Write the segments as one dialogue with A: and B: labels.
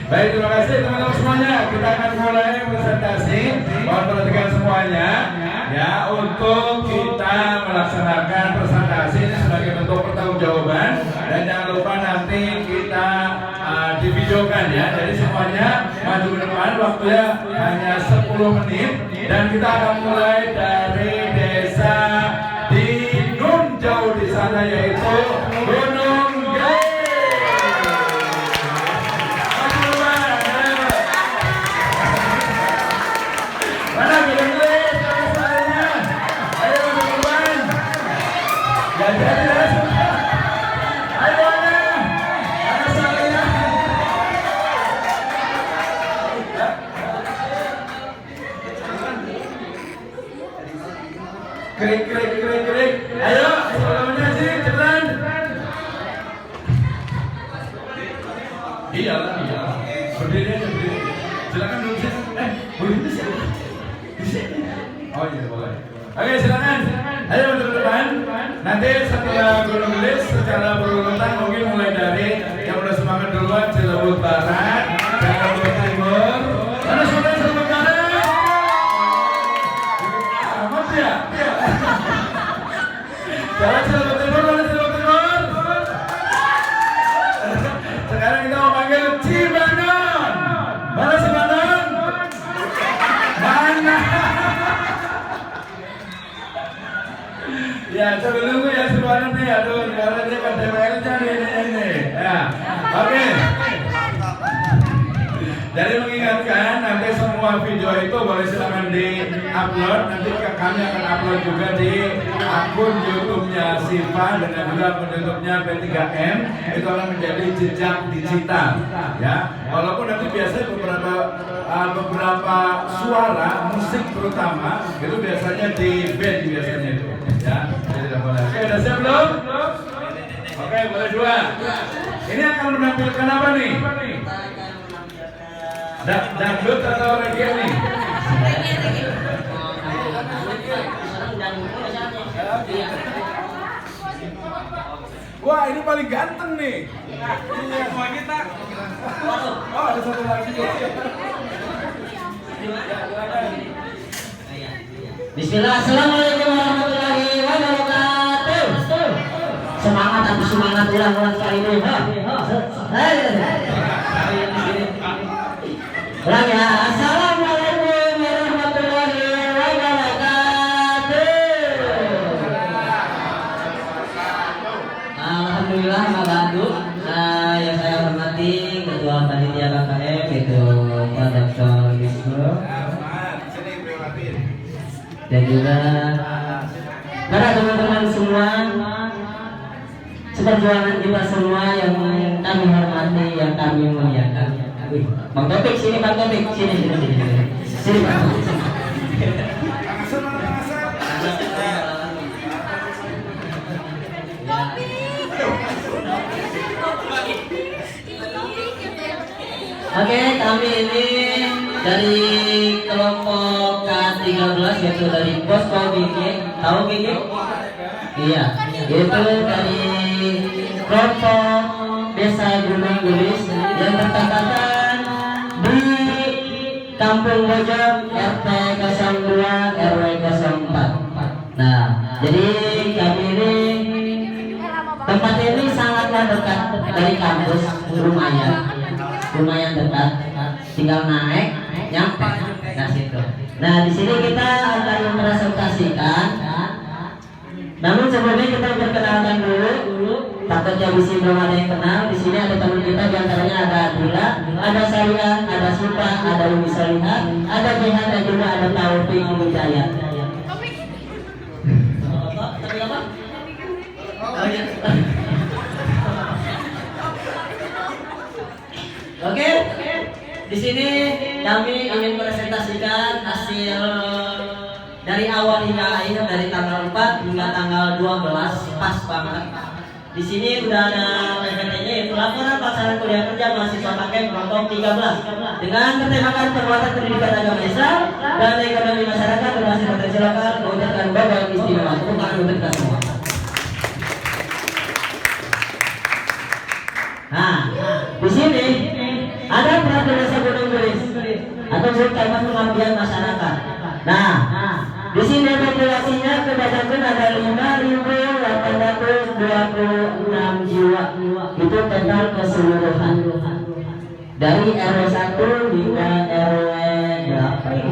A: Baik, terima kasih teman-teman semuanya. Kita akan mulai presentasi. Mohon perhatikan semuanya ya untuk kita melaksanakan presentasi ini sebagai bentuk pertanggungjawaban dan jangan lupa nanti kita divideokan ya. Jadi semuanya maju ke depan, waktunya hanya 10 menit dan kita akan mulai dari desa di Nun jauh di sana yaitu Gunung Gede. Mana Gunung Gede? Ayo teman-teman. Jadi ayo mana? Mana salahnya? Krik krik krik krik. Ayo, semuanya sih cepetan. Iya. Berdiri aja berdiri. Silakan duduk sini. Boleh di sini. Di sini. Oh iya boleh. Oke silakan. Ayo untuk depan. Nanti setelah Gunung Gede secara berurutan mungkin mulai dari yang udah semangat duluan Cilebut Barat, Cilebut Timur. Mana sudah Cilebut Barat? Amat ya. Jalan Cilebut Timur, mana Cilebut Timur? Sekarang kita mau panggil Cibanon. Mana Cibanon? Mana? Ya, coba dulu ya Cibanon nih. Aduh, sekarang dia pada TPL-nya nih ini. Ya, oke. Jadi mengingatkan nanti semua video itu boleh silakan di-upload. Nanti kami akan upload juga di akun YouTube-nya Siva dengan juga akun YouTube-nya P3M. Itu akan menjadi jejak digital. Ya, walaupun nanti biasanya beberapa suara musik terutama itu biasanya di band biasanya itu. Ya, jadi tidak boleh. Oke, udah siap belum? Oke, boleh dua. Ini akan menampilkan apa nih? Dangdut atau reggae nih? Wah ini paling ganteng nih. Iya semua kita. Oh ada satu lagi.
B: Bismillah, assalamualaikum warahmatullahi wabarakatuh. Semangat atau semangat ulang sekali ini. Ulang ya, assalamualaikum warahmatullahi wabarakatuh. Alhamdulillah, Magadu. Yang saya hormati Ketua Panitia KKM itu Pak Dr. Wisnu dan juga para teman-teman semua seperjuangan kita semua yang kami hormati, yang kami muliakan. Bang Topik sini, Bang Topik sini Bang Topik. Oke, kami ini dari kelompok K13 yaitu dari Posko Gigi. Tahu Gigi? Iya, yaitu dari kelompok Desa Gunung Gulis yang bertempatan di Kampung Bojong RT 02 RW 04. Nah, jadi kami ini tempat ini sangatlah dekat dari kampus, lumayan dekat, tinggal naik nyampe. Nah situ. Nah di sini kita akan mempresentasikan. Namun sebelumnya kita perkenalkan dulu. Takutnya di sini belum ada yang kenal. Di sini ada teman kita, diantaranya ada Adila, ada saya, ada Sipa, ada Umi Solihah, ada Jehan dan juga ada Taufik Hidayat. Tapi apa? Oh iya. Oke, di sini kami ingin presentasikan hasil dari awal hingga akhir dari tanggal 4 hingga tanggal 12 pas banget. Di sini udah ada PPT-nya yaitu laporan pelaksanaan kuliah kerja mahasiswa KKM kelompok 13 dengan bertemakan penguatan pendidikan agama Islam dan ekonomi masyarakat berbasis potensi lokal mewujudkan babak istimewa. Tepuk tangan untuk kita semua. Nah, di sini ada peraturan desa Gunung Gelis atau tema pengabdian masyarakat. Nah, di sini populasinya kebanyakan ada 5.826 jiwa. Itu total keseluruhan. Dari RW 1 hingga RW berapa ya?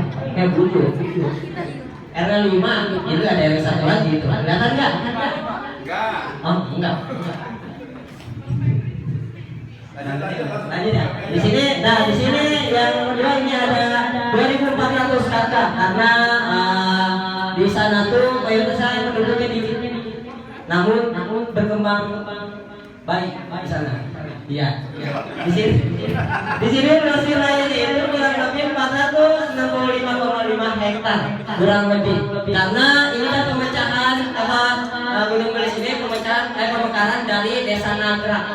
B: RW 5, itu ada RW 1 lagi itu. Kelihatan nggak?
A: Enggak.
B: Oh, enggak. Lanjut ya. Di sini yang kedua ini ada 2.400 kakak karena di sana tuh mayoritas saya penduduknya dikit. Namun berkembang baik di sana. Iya. Di sini luas wilayahnya itu kurang lebih 465,5 hektar kurang lebih. Karena ini kan pemecahan Gunung Gelis ini pemekaran dari Desa Nagrak.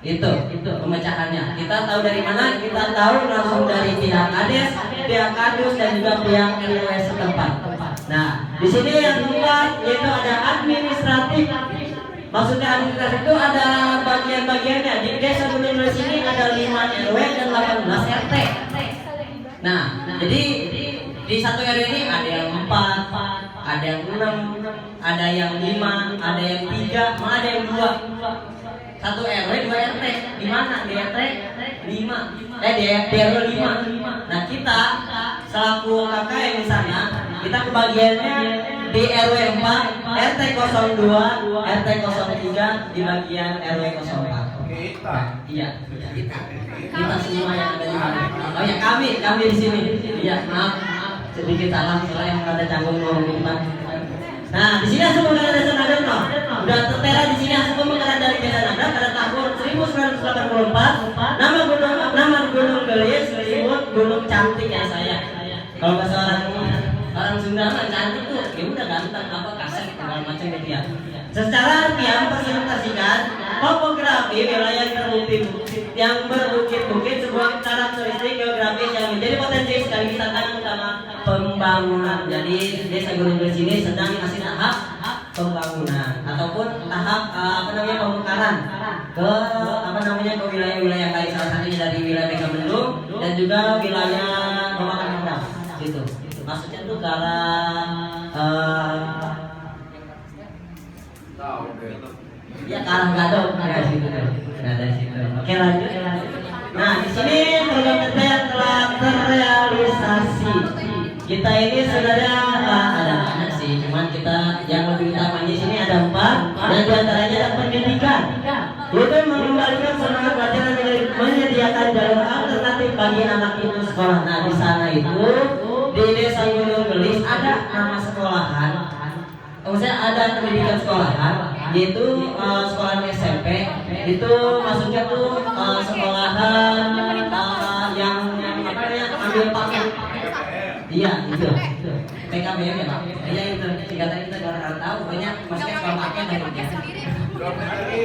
B: Itu pemecahannya. Kita tahu dari mana? Kita tahu langsung dari pihak Kades, pihak Kadus dan juga pihak RW setempat. Nah, di sini yang keempat yaitu ada administratif. Maksudnya administratif itu ada bagian-bagiannya. Di Desa Gunung Gelis ini ada 5 RW dan 18 RT. Nah, jadi di satu RW ini ada yang 4, ada yang 6, ada yang 5, ada yang 3, malah ada yang 2. Satu RW 2 RT. Di mana? Di RT 5. Di RW 5. Nah, kita selaku kakak yang di sana, kita kebagiannya di RW 4, RT 02, RT 03 di bagian RW 04.
A: Kita.
B: Iya, kita semua yang ada di sana. Oh ya, kami di sini. Iya, maaf sedikit salah soalnya yang ada canggung ngomong di depan. Nah, di sini asal mengenai Desa Nagrak, no. Udah tertera di sini asal mengenai dari Desa Nagrak pada tahun 1984. Nama Gunung Gelis disebut Gunung Cantik ya saya. Kalau bahasa orang Sunda mah cantik tuh, ya udah ganteng apa kasar segala macam gitu ya. Secara harfiah presentasikan topografi wilayah yang berbukit-bukit sebuah karakteristik geografis yang menjadi potensi sekaligus tantangan utama pembangunan. Jadi Desa Gunung Gelis ini sedang masih tahap pembangunan ataupun tahap pemekaran ke ke wilayah-wilayah lain, salah satunya dari wilayah Megamendung dan juga wilayah Babakan Kendal gitu. Maksudnya tuh ke arah ya ke arah Gadok ya situ. Nah, dari situ. Oke, lanjut. Nah, di sini program PT yang telah terrealisasi. Kita ini sebenarnya ada banyak sih, cuman kita yang lebih utama di sini ada 4 dan diantaranya ada pendidikan. Itu mengembalikan semangat belajar dan menyediakan jalur alternatif bagi anak itu sekolah. Nah, di sana itu di Desa Gunung Gelis ada nama sekolahan. Maksudnya ada pendidikan sekolahan, yaitu sekolahan SMP. Itu maksudnya tuh sekolahan yang ambil paket. Iya, itu. PKBM ya, Pak. Iya itu. Singkatan kita nggak tahu. Pokoknya maksudnya sekolah paket dan gitu.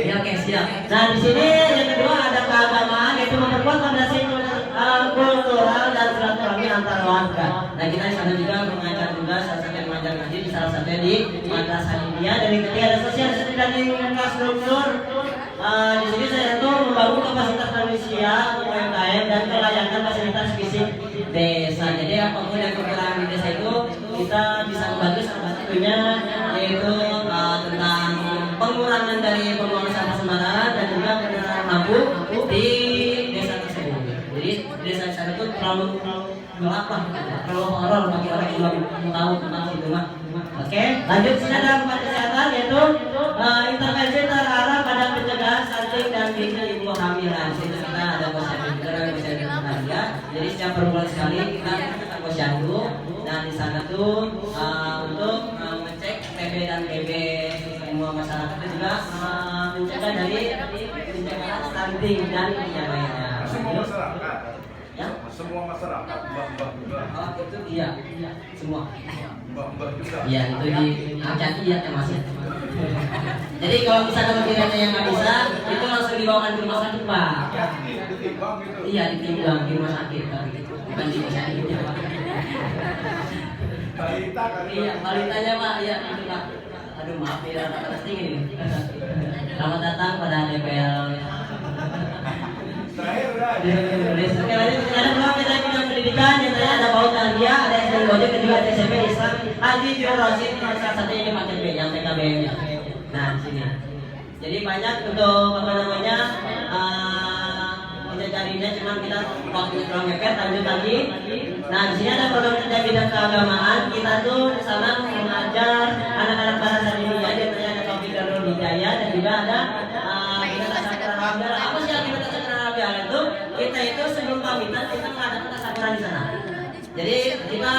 B: Ya, oke, siap. Nah, di sini yang kedua ada keagamaan, yaitu memperkuat fondasi kultural dan silaturahmi antar warga. Nah, kita di sana juga mengajar juga salah satu yang mengajar ngaji di salah satunya di Madrasah India. Dan yang ketiga ada sosialisasi dan infrastruktur. Di sini saya itu membangun kapasitas manusia, UMKM dan kelayakan fasilitas fisik desa. Jadi apapun yang kekurangan di desa itu kita bisa membantu salah satunya yaitu tentang pengurangan dari pembuangan sampah sembarangan dan juga penyerahan lampu di desa tersebut. Jadi desa saya itu terlalu gelap lah, terlalu horor bagi orang yang belum tahu tentang itu mah. Oke, lanjut. Sini ada 4 kesehatan yaitu intervensi terarah pada pencegahan stunting dan gizi ibu hamilan. Di situ kita ada posyandu juga dan posyandu Italia. Jadi setiap perbulan sekali kita posyandu. Nah, di sana tuh untuk mengecek TB dan TB semua masyarakat itu juga mencegah dari pencegahan stunting dan yang lainnya.
A: Semua masyarakat.
B: Ya?
A: Semua masyarakat, mbah-mbah juga.
B: Oh, itu iya, semua.
A: Mbah-mbah juga.
B: Iya, itu di Acati ya masih. Jadi kalau misalkan kiranya yang nggak bisa, itu langsung dibawakan ke rumah sakit, Pak.
A: Ditimbang gitu.
B: Iya, ditimbang di rumah sakit, tapi bukan di rumah sakit ya, Pak.
A: Balita kan.
B: Iya, balitanya Pak, iya itu Pak. Aduh maaf ya, rata-rata tinggi nih. Selamat datang pada DPL.
A: Terakhir udah
B: Oke, lanjut. Ada peluang kita bidang pendidikan, contohnya ada PAUD Tarbiyah, ada SD Gojek, dan juga ada SMP Islam Haji Jur Rosid, salah satunya di paket B yang PKBM-nya. Nah, di sini. Jadi banyak untuk apa namanya kita carinya, cuman kita waktu terlalu mepet. Lanjut lagi. Nah, di sini ada program kerja bidang keagamaan. Kita tuh di sana mengajar anak-anak bahasa Indonesia, contohnya ada Taufik Darul Hidayah, dan juga ada kita tasawuf Arabiah. Apa sih yang kita tasawuf Arabiah itu? Kita itu sebelum pamitan kita mengadakan tasawuran di sana. Jadi kita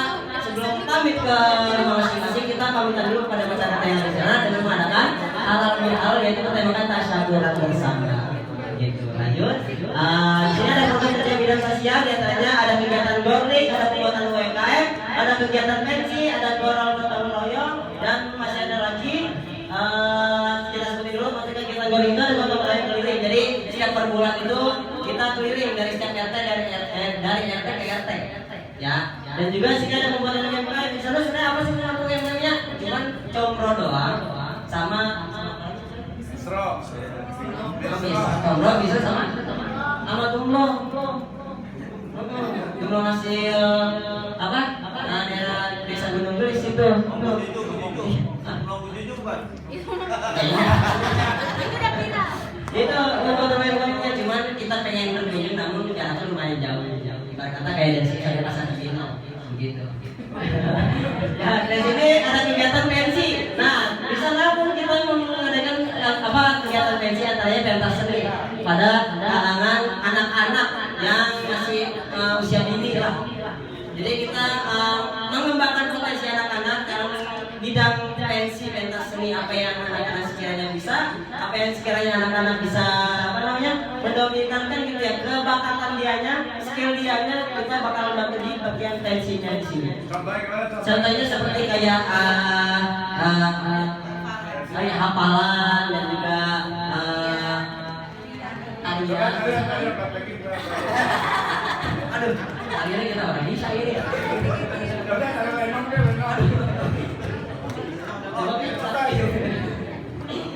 B: sebelum pamit ke rumah masing-masing kita pamitan dulu kepada masyarakat yang di sana dengan mengadakan halal bihalal, yaitu menembakkan tasyakuran bersama. Gitu. Lanjut. Di sini ada program kerja bidang sosial, diantaranya ada kegiatan gorling, ada pembuatan UMKM, ada kegiatan pensi, ada gotong royong, dan masih ada lagi. Kita sebutin dulu, maksudnya kita gorling itu ada gotong royong keliling. Jadi setiap per bulan itu kita keliling dari setiap RT dari RT ke RT. Ya. Dan juga sini ada pembuatan UMKM. Di sana sebenarnya apa sih pembuatan UMKM-nya? Cuman combro doang sama combro bisa sama tumlo. Tumlo hasil apa? Daerah desa Gunung Gelis itu. Itu pembuatan UMKM-nya, cuman kita pengen berkunjung namun jaraknya lumayan jauh. Ibarat kata kayak dari sini sampai pasar Cibinong begitu. Ya, dari sini ada kegiatan pensi. Nah, di sana pun kita mengadakan kegiatan pensi, antaranya pentas seni pada kalangan anak-anak yang masih usia dini lah. Jadi kita mengembangkan potensi anak-anak dalam bidang pensi, pentas seni, apa yang anak-anak sekiranya bisa, apa yang sekiranya anak-anak bisa mendominankan gitu ya, kebakatan dianya, skill dianya, kita bakal bantu di bagian pensinya di sini. Contohnya seperti kayak hafalan dan juga tarian. Aduh, tariannya kita orang bisa ini.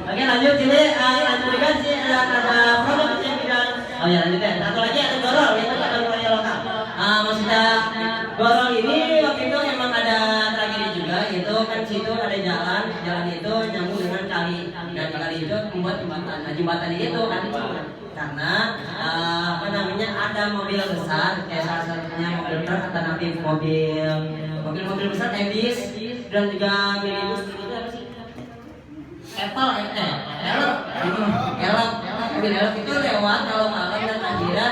B: Oke, lanjut sini. Lanjut juga sih ada produk yang bidang. Oh ya, lanjut ya. Satu lagi ada gorol, itu ada gorolnya lokal. Maksudnya gorol ini waktu itu memang ada tragedi juga. Itu kan situ ada jalan itu nyambung dengan kali, dan kali itu membuat jembatan. Nah, jembatan itu kan karena apa namanya, ada mobil besar kayak salah satunya mobil truk atau nanti mobil besar Ebis dan juga minibus itu apa sih? Elok itu lewat kalau malam, dan akhirnya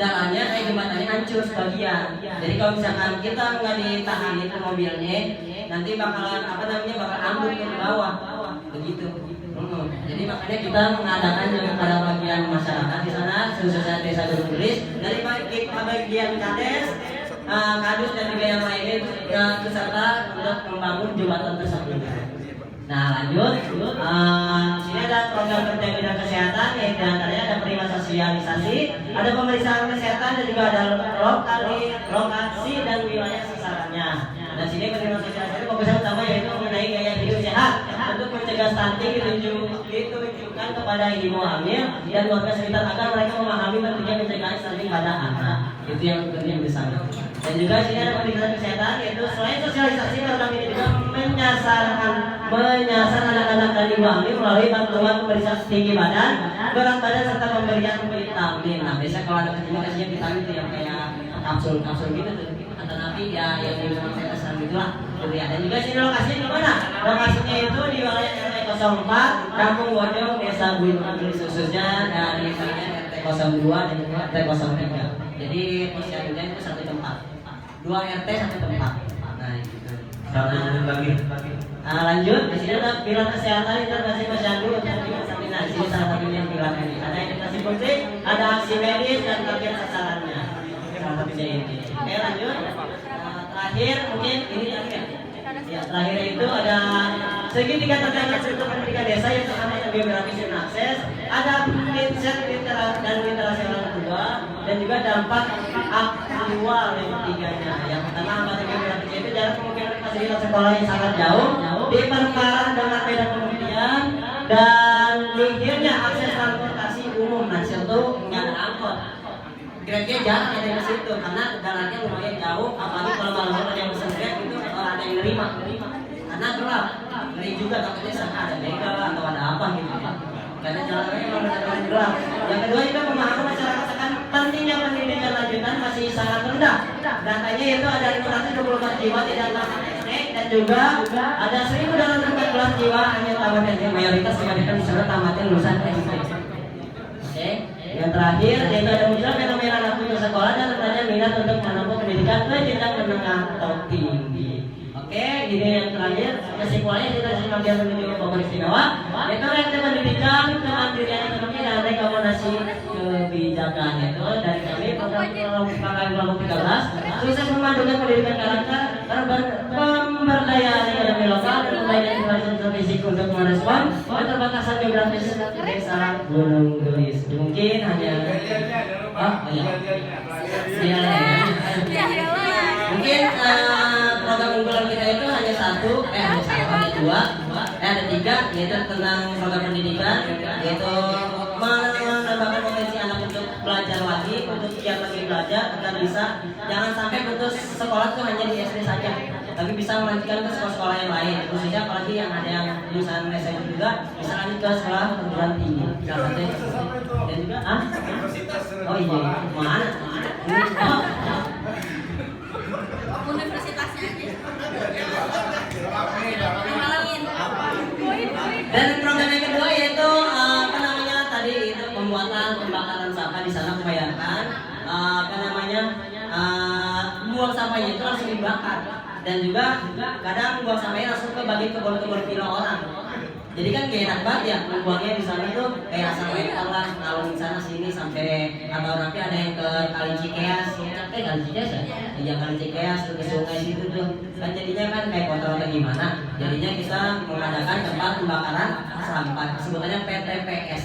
B: jalannya jembatannya hancur sebagian. Jadi kalau misalkan kita nggak ditahan itu mobilnya, nanti bakalan bakal ambruk ke bawah begitu. Jadi makanya kita mengadakan pada bagian masyarakat di sana, khususnya desa Gunung Gelis, dari bagian kades, kadus dan juga yang lainnya beserta untuk membangun jembatan tersebut. Nah, lanjut. Sini ada program kerja bidang kesehatan, yang diantaranya ada prima sosialisasi, ada pemeriksaan kesehatan, dan juga ada lokasi dan wilayah sasarannya. Dan sini prima sosialisasi fokusnya utama yaitu mengenai gaya hidup sehat untuk mencegah stunting, ditujukan kepada ibu hamil dan warga sekitar agar mereka memahami pentingnya mencegah stunting pada anak. Itu yang penting di sana. Dan juga sini ada pemeriksaan kesehatan, yaitu selain sosialisasi, program ini juga menyasar anak-anak dan ibu hamil melalui bantuan pemeriksaan tinggi badan, berat badan, serta pemberian vitamin. Nah, biasa kalau ada kasihnya vitamin itu yang kayak kapsul gitu tuh. Atau nanti ya yang di rumah saya kesan gitulah. Dan juga sini lokasinya di mana? Lokasinya itu di wilayah RT 04, Kampung Bojong, Desa Gunung Gelis, khususnya dari bagian RT 02 dan RT 03. Jadi posisinya itu satu tempat. 2 RT satu tempat. Nah, gitu.
C: Lagi.
B: Lanjut, di sini ada pilar kesehatan integrasi posyandu untuk meningkatkan. Nah, di sini salah satunya pilar ini. Ada edukasi fungsi, ada aksi medis dan target sasarannya. Salah satunya ini. Oke, lanjut. Terakhir mungkin ini akhir. Ya, terakhir itu ada segitiga terkait struktur pendidikan desa yang pertama yang geografis dan akses, ada mindset dan literasi orang tua, dan juga dampak aktual yang ketiganya. Yang pertama hambatan geografis itu jarak kemungkinan fasilitas sekolah yang sangat jauh, diperparah dengan beda kemudian, dan minimnya akses transportasi umum. Nah, itu nggak ada angkot. Grab-nya jarang ada yang ke situ karena jalannya lumayan jauh, apalagi kalau malam-malam ada yang pesan Grab itu orang ada yang nerima. Karena gelap, ngeri juga takutnya sana ada begal atau ada apa gitu ya. Karena jalannya memang benar-benar gelap. Yang kedua juga pemahaman masyarakat akan pentingnya pendidikan lanjutan masih sangat rendah. Datanya itu ada 524 jiwa tidak tamat SD dan juga ada 1.214 jiwa hanya tamat SD. Mayoritas kebanyakan di sana tamatnya lulusan SD. Oke. Yang terakhir yaitu ada muncul fenomena anak putus sekolah dan adanya minat untuk menempuh pendidikan ke jenjang menengah atau tinggi. Oke, ini yang terakhir kesimpulannya kita semakin menuju Bogor Istimewa yaitu reaksi pendidikan, kemandirian ekonomi dan rekomendasi kebijakan itu dari kami program kelompok 13 sukses memadukan pendidikan karakter pemberdayaan ekonomi lokal dan pemberdayaan infrastruktur strategik untuk merespon keterbatasan geografis desa Gunung Gelis. Mungkin hanya mungkin program unggulan kita itu hanya dua, ada tiga, yaitu tentang program pendidikan, yaitu menambahkan potensi anak untuk belajar lagi, untuk giat lagi belajar agar bisa jangan sampai putus sekolah itu hanya di SD saja, tapi bisa melanjutkan ke sekolah-sekolah yang lain, khususnya apalagi yang ada yang lulusan SMP juga bisa lanjut ke sekolah perguruan tinggi. Dan juga oh iya, mana?
C: Universitasnya aja.
B: Dan program yang kedua yaitu tadi itu pembuatan pembakaran sampah di sana membayarkan buang sampahnya itu langsung dibakar dan juga kadang buang sampahnya langsung ke bagi kebun-kebun pila orang. Jadi kan kayak enak banget ya membuangnya di sana tuh kayak asal lempar lah ngalung di sana sini sampai atau nanti ada yang ke Kali Cikeas, Kali Cikeas ya, iya Kali Cikeas ke sungai situ tuh kan jadinya kan kayak kotor atau gimana. Jadinya kita mengadakan tempat pembakaran sampah, sebutannya PTPS,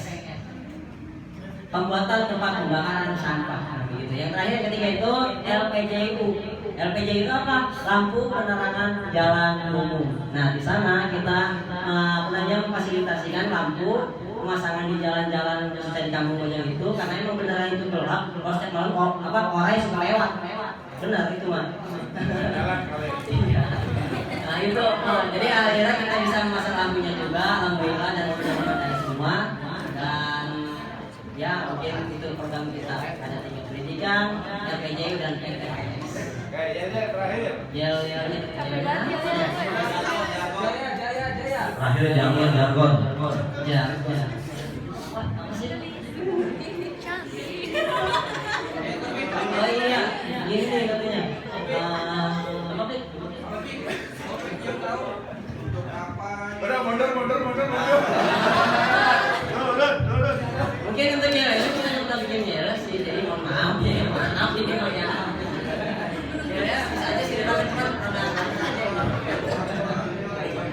B: pembuatan tempat pembakaran sampah. Gitu. Yang terakhir yang ketiga itu LPJU. LPJ itu apa? Lampu penerangan jalan umum. Nah, di sana kita memfasilitasikan lampu pemasangan di jalan-jalan khususnya di Kampung Bojong itu karena emang beneran itu gelap. Kalau setiap malam orang suka lewat. Benar itu mah. Nah itu, jadi akhirnya kita bisa memasang lampunya juga, alhamdulillah dan mudah-mudahan dari semua. Dan ya mungkin itu program kita ada 3 pendidikan, LPJ dan PTPS.
A: Terakhir.
D: Terakhir jargon.
B: Ya. Oh iya, gini nih katanya.
A: Udah mundur.
B: Mungkin untuk ya, ini kita bikin ya sih. Jadi mohon maaf ini mau ya. Ya bisa aja sih cepat.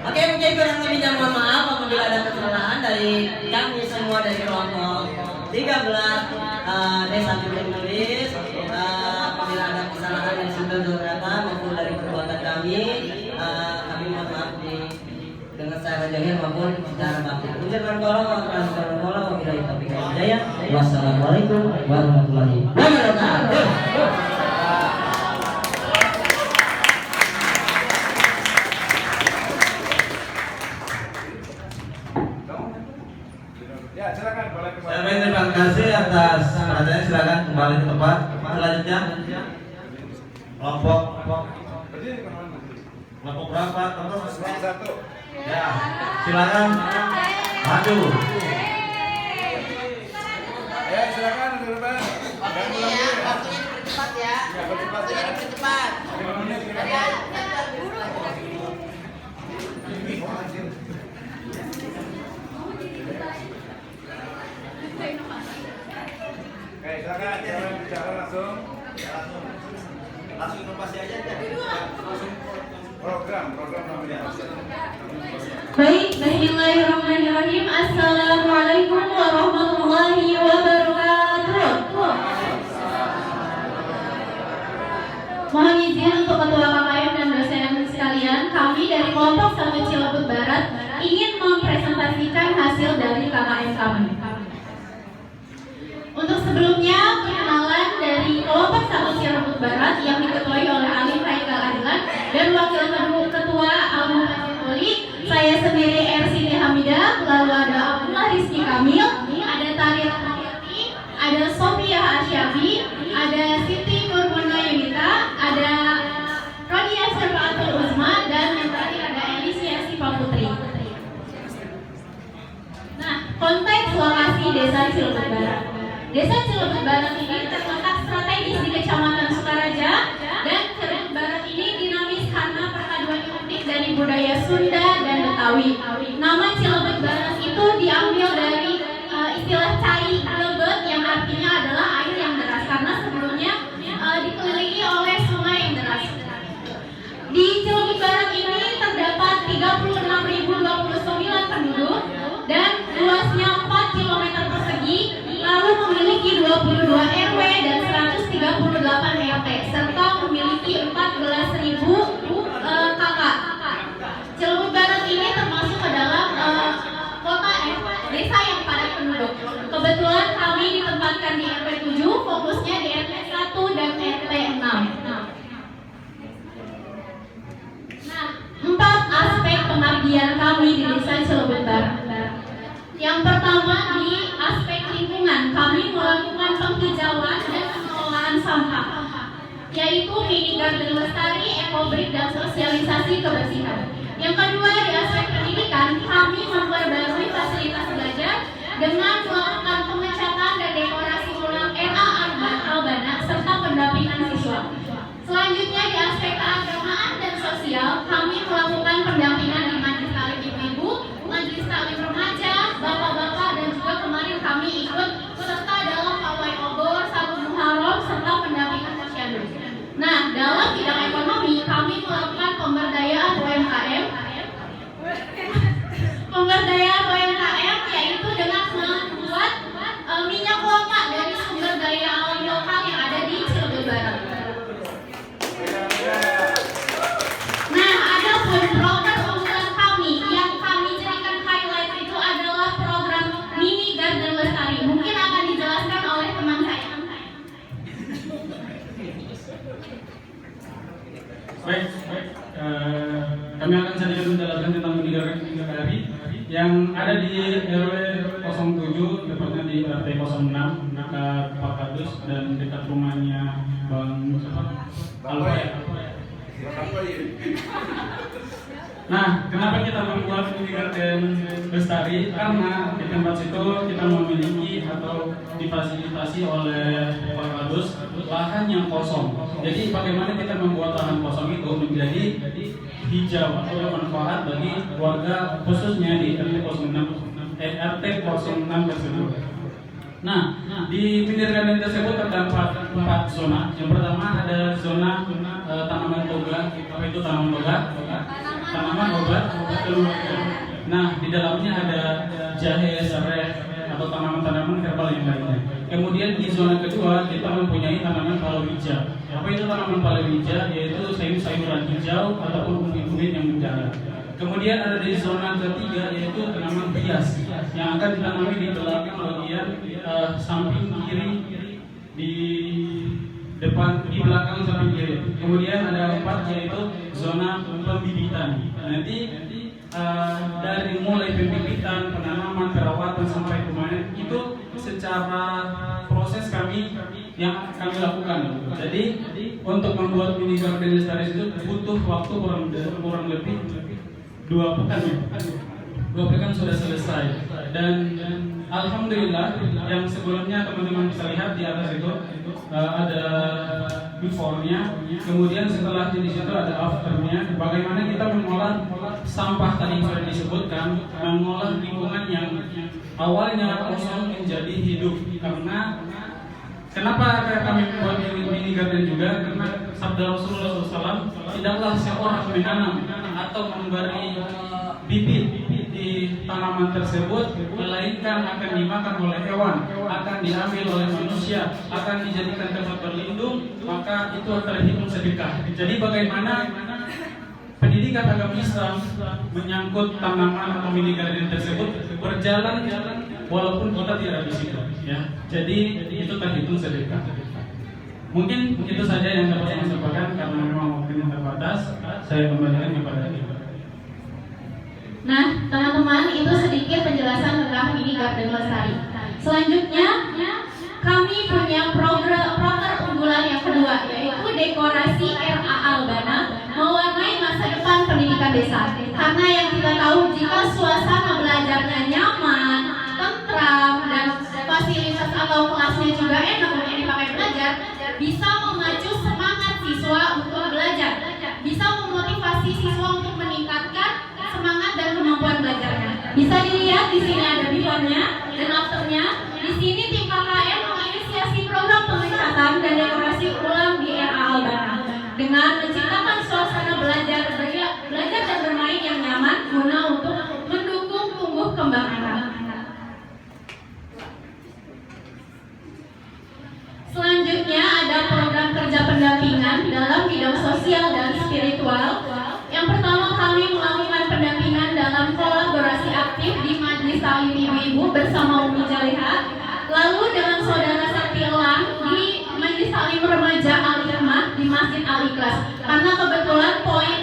B: Oke, mungkin kurang lebihnya mohon maaf apabila ada kesalahan dari kami semua dari kelompok 13 Desa Gunung Gelis. Apabila ada kesalahan dari sudut kata maupun dari perbuatan kami mohon maaf dengan secara zahir maupun secara batin. Wassalamualaikum warahmatullahi wabarakatuh.
A: Ya, silakan boleh kembali.
D: Saya terima kasih atas perhatiannya. Silakan kembali ke tempat. Selanjutnya kelompok berapa? Kelompok
A: 1.
D: Ya, silakan maju.
A: Ya, silakan teman-teman.
C: Waktunya dipercepat ya. Waktunya dipercepat.
A: Oke, silakan jangan bicara langsung.
D: Langsung inovasi aja.
A: Program namanya.
E: Baik, bismillahirrahmanirrahim. Assalamualaikum warahmatullahi wabarakatuh. Mohon izin untuk Ketua KKM dan dosen sekalian, kami dari kelompok 1 Cilebut Barat ingin mempresentasikan hasil dari KKM kami. Untuk sebelumnya, perkenalan dari Desa Cilebut Barat. Desa Cilebut Barat ini terletak strategis di Kecamatan Sukaraja, dan Cilebut Barat ini dinamis karena perpaduan unik dari budaya Sunda dan Betawi. Nama Cilebut Barat itu diambil dari istilah cai lebet yang artinya adalah air yang deras, karena sebelumnya dikelilingi oleh sungai yang deras. Di Cilebut Barat ini terdapat 36.029 penduduk dan luasnya 4 km persegi, lalu memiliki 22 RW dan 138 RT serta memiliki 14.000 kakak. Cilebut Barat ini termasuk ke dalam desa yang padat penduduk. Kebetulan kami ditempatkan di RW 7, fokusnya di RT 1 dan RT 6. Nah, 4 aspek pengabdian kami di Desa Cilebut Barat. Yang pertama, di aspek lingkungan, kami melakukan penghijauan dan pengelolaan sampah, yaitu mini garden lestari, ekobrik, dan sosialisasi kebersihan. Yang kedua, di aspek pendidikan, kami memperbarui fasilitas belajar dengan melakukan pengecatan dan dekorasi ulang RA Albana serta pendampingan siswa. Selanjutnya, di aspek keagamaan dan sosial, kami melakukan pendampingan di majelis taklim ibu-ibu, majelis taklim remaja, bapak-bapak, dan juga kemarin kami ikut serta dalam pawai obor, sabun muharram, serta pendampingan posyandu. Nah, dalam bidang ekonomi, kami melakukan pemberdayaan UMKM, yaitu dengan membuat minyak kelapa dari sumber daya alam lokal yang ada di Cilebut Barat. Nah, ada pun program unggulan kami yang kami jadikan highlight itu adalah program mini garden lestari. Mungkin akan dijelaskan oleh teman saya.
F: Baik, kami akan sedikit menjelaskan tentang mini garden lestari yang ada di RW 07, tepatnya di RT 06, Pak Kadus, dan dekat rumahnya Bang Alfa. Nah, kenapa kita membuat mini garden lestari? Karena di tempat situ kita memiliki atau difasilitasi oleh Pak Kadus lahan yang kosong. Jadi bagaimana kita membuat lahan kosong itu menjadi hijau atau bermanfaat bagi warga, khususnya di RT 06 tersebut. Nah, di pinggir garden tersebut terdapat 4 zona. Yang pertama ada zona tanaman toga, apa itu tanaman toga? Tanaman obat keluarga. Nah, di dalamnya ada jahe, serai, atau tanaman-tanaman herbal yang lainnya. Kemudian di zona kedua kita mempunyai tanaman palawija. Apa itu tanaman palawija? Yaitu sayur-sayuran hijau ataupun umbi-umbian yang menjalar. Kemudian ada di zona ketiga yaitu tanaman hias yang akan ditanami di belakang bagian samping kiri, di depan, di belakang samping kiri. Kemudian ada 4 yaitu zona pembibitan. Nanti dari mulai pembibitan, penanaman, perawatan sampai kemarin itu secara proses kami yang kami lakukan. Jadi untuk membuat mini garden lestari itu butuh waktu kurang lebih 2 pekan ya. 2 pekan sudah selesai. Dan alhamdulillah yang sebelumnya teman-teman bisa lihat di atas itu ada before-nya, kemudian setelah di situ ada after-nya. Bagaimana kita mengolah sampah tadi yang sudah disebutkan, mengolah lingkungan yang awalnya kosong menjadi hidup. Karena kenapa kami membuat mini garden juga? Karena sabda Rasulullah SAW, tidaklah seorang menanam atau memberi bibit di tanaman tersebut, melainkan akan dimakan oleh hewan, akan diambil oleh manusia, akan dijadikan tempat berlindung, maka itu terhitung sedekah. Jadi bagaimana pendidikan agama Islam menyangkut tanaman atau mini garden tersebut berjalan walaupun kita tidak di situ, ya. Jadi itu terhitung sedekah. Mungkin itu saja yang dapat saya sampaikan karena memang waktunya terbatas. Saya kembalikan kepada Ibu.
E: Nah, teman-teman, itu sedikit penjelasan tentang mini garden lestari. Selanjutnya, kami punya program unggulan yang kedua, yaitu dekorasi RA Albana mewarnai masa depan pendidikan desa. Karena yang kita tahu, jika suasana belajarnya nyaman, tentram, dan atau kelasnya juga enak untuk dipakai belajar, bisa memacu semangat siswa untuk belajar, bisa memotivasi siswa untuk meningkatkan semangat dan kemampuan belajarnya. Bisa dilihat di sini ada before-nya dan after-nya. Di sini tim KKN menginisiasi program pengecatan dan dekorasi ulang di era Albana dengan menciptakan suasana belajar dan bermain yang nyaman guna untuk mendukung tumbuh kembang anak. Selanjutnya ada program kerja pendampingan dalam bidang sosial dan spiritual. Yang pertama, kami melakukan pendampingan dalam kolaborasi aktif di Majelis Taklim Ibu-Ibu bersama Umi Jaliha, lalu dengan Saudara Sakti Elang di Majelis Taklim Remaja Al-Hikmah di Masjid Al-Ikhlas. Karena kebetulan poin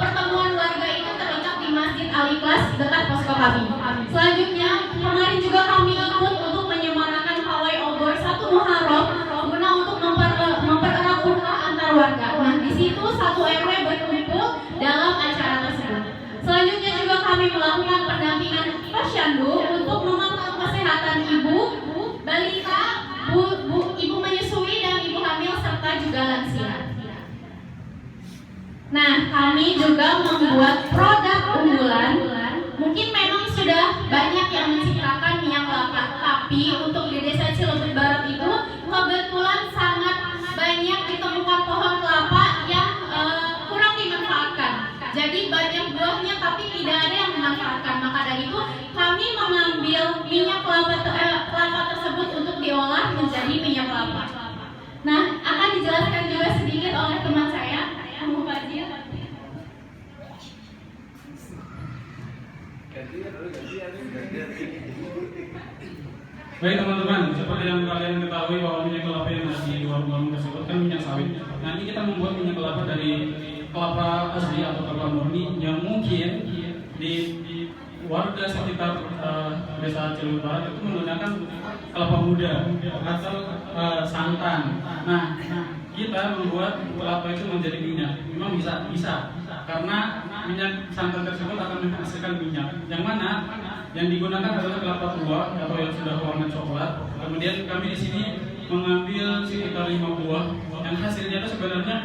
E: pertemuan warga itu terikat di Masjid Al-Ikhlas dekat posko kami. Selanjutnya, kemarin juga kami ikut untuk menyemarakan pawai obor 1 Muharram guna untuk mempererat ultah antar warga. Nah, di situ satu RW berkumpul dalam acara tersebut. Selanjutnya juga kami melakukan pendampingan posyandu untuk memantau kesehatan ibu, balita, ibu menyusui dan ibu hamil serta juga lansia. Nah, kami juga membuat produk unggulan. Mungkin memang sudah banyak yang menciptakan minyak kelapa, tapi untuk di Desa Cilebut Barat itu kebetulan sangat banyak ditemukan pohon kelapa yang kurang dimanfaatkan. Jadi banyak buahnya tapi tidak ada yang dimanfaatkan. Maka dari itu kami mengambil minyak kelapa tersebut untuk diolah menjadi minyak kelapa. Nah, akan dijelaskan juga sedikit oleh teman saya, Kamu Fadil.
F: Baik teman-teman, seperti yang kalian ketahui bahwa minyak kelapa yang ada di warung-warung tersebut kan minyak sawit. Nah, ini kita membuat minyak kelapa dari kelapa asli atau kelapa murni yang mungkin di warga sekitar Desa Cilebut Barat itu menggunakan kelapa muda atau santan. Nah, kita membuat kelapa itu menjadi minyak. Memang bisa karena minyak santan tersebut akan menghasilkan minyak. Yang mana yang digunakan adalah kelapa tua atau yang sudah warna coklat. Kemudian kami di sini mengambil sekitar 5 buah yang hasilnya itu sebenarnya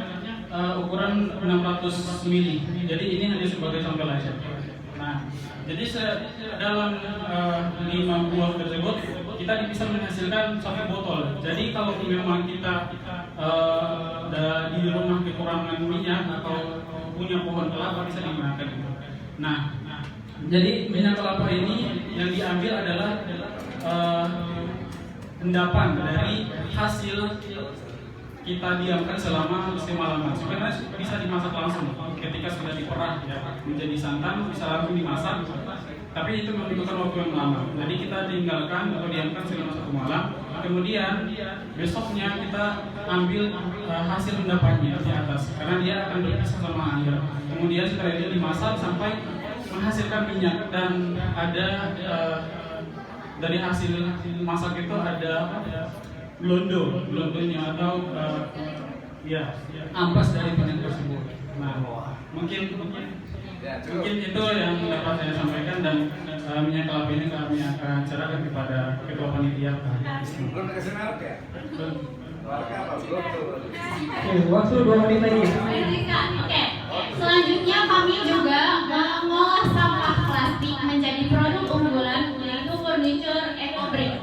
F: ukuran 600 mili. Jadi ini hanya sebagai sampel aja. Nah, jadi dalam 5 buah tersebut kita bisa menghasilkan sampai botol. Jadi kalau memang kita di rumah kekurangan minyak atau punya pohon kelapa bisa digunakan. Nah, jadi minyak kelapa ini yang diambil adalah endapan dari hasil kita diamkan selama semalaman. Sebenarnya bisa dimasak langsung ketika sudah diperah ya, menjadi santan bisa langsung dimasak. Tapi itu membutuhkan waktu yang lama. Jadi kita tinggalkan atau diamkan selama 1 malam. Kemudian besoknya kita ambil hasil endapannya di atas karena dia akan berpisah sama air. Kemudian setelah itu dimasak sampai menghasilkan minyak dan ada dari hasil masak itu ada blondonya atau ampas dari minyak tersebut. Nah, mungkin itu yang dapat saya sampaikan dan minyak kelapa ini kami akan serahkan kepada ketua panitia.
A: Belum dikasih merek ya?
B: Waktu 2 menit lagi.
E: Oke. Selanjutnya kami juga mengolah sampah plastik menjadi produk unggulan yaitu furniture eco-brick.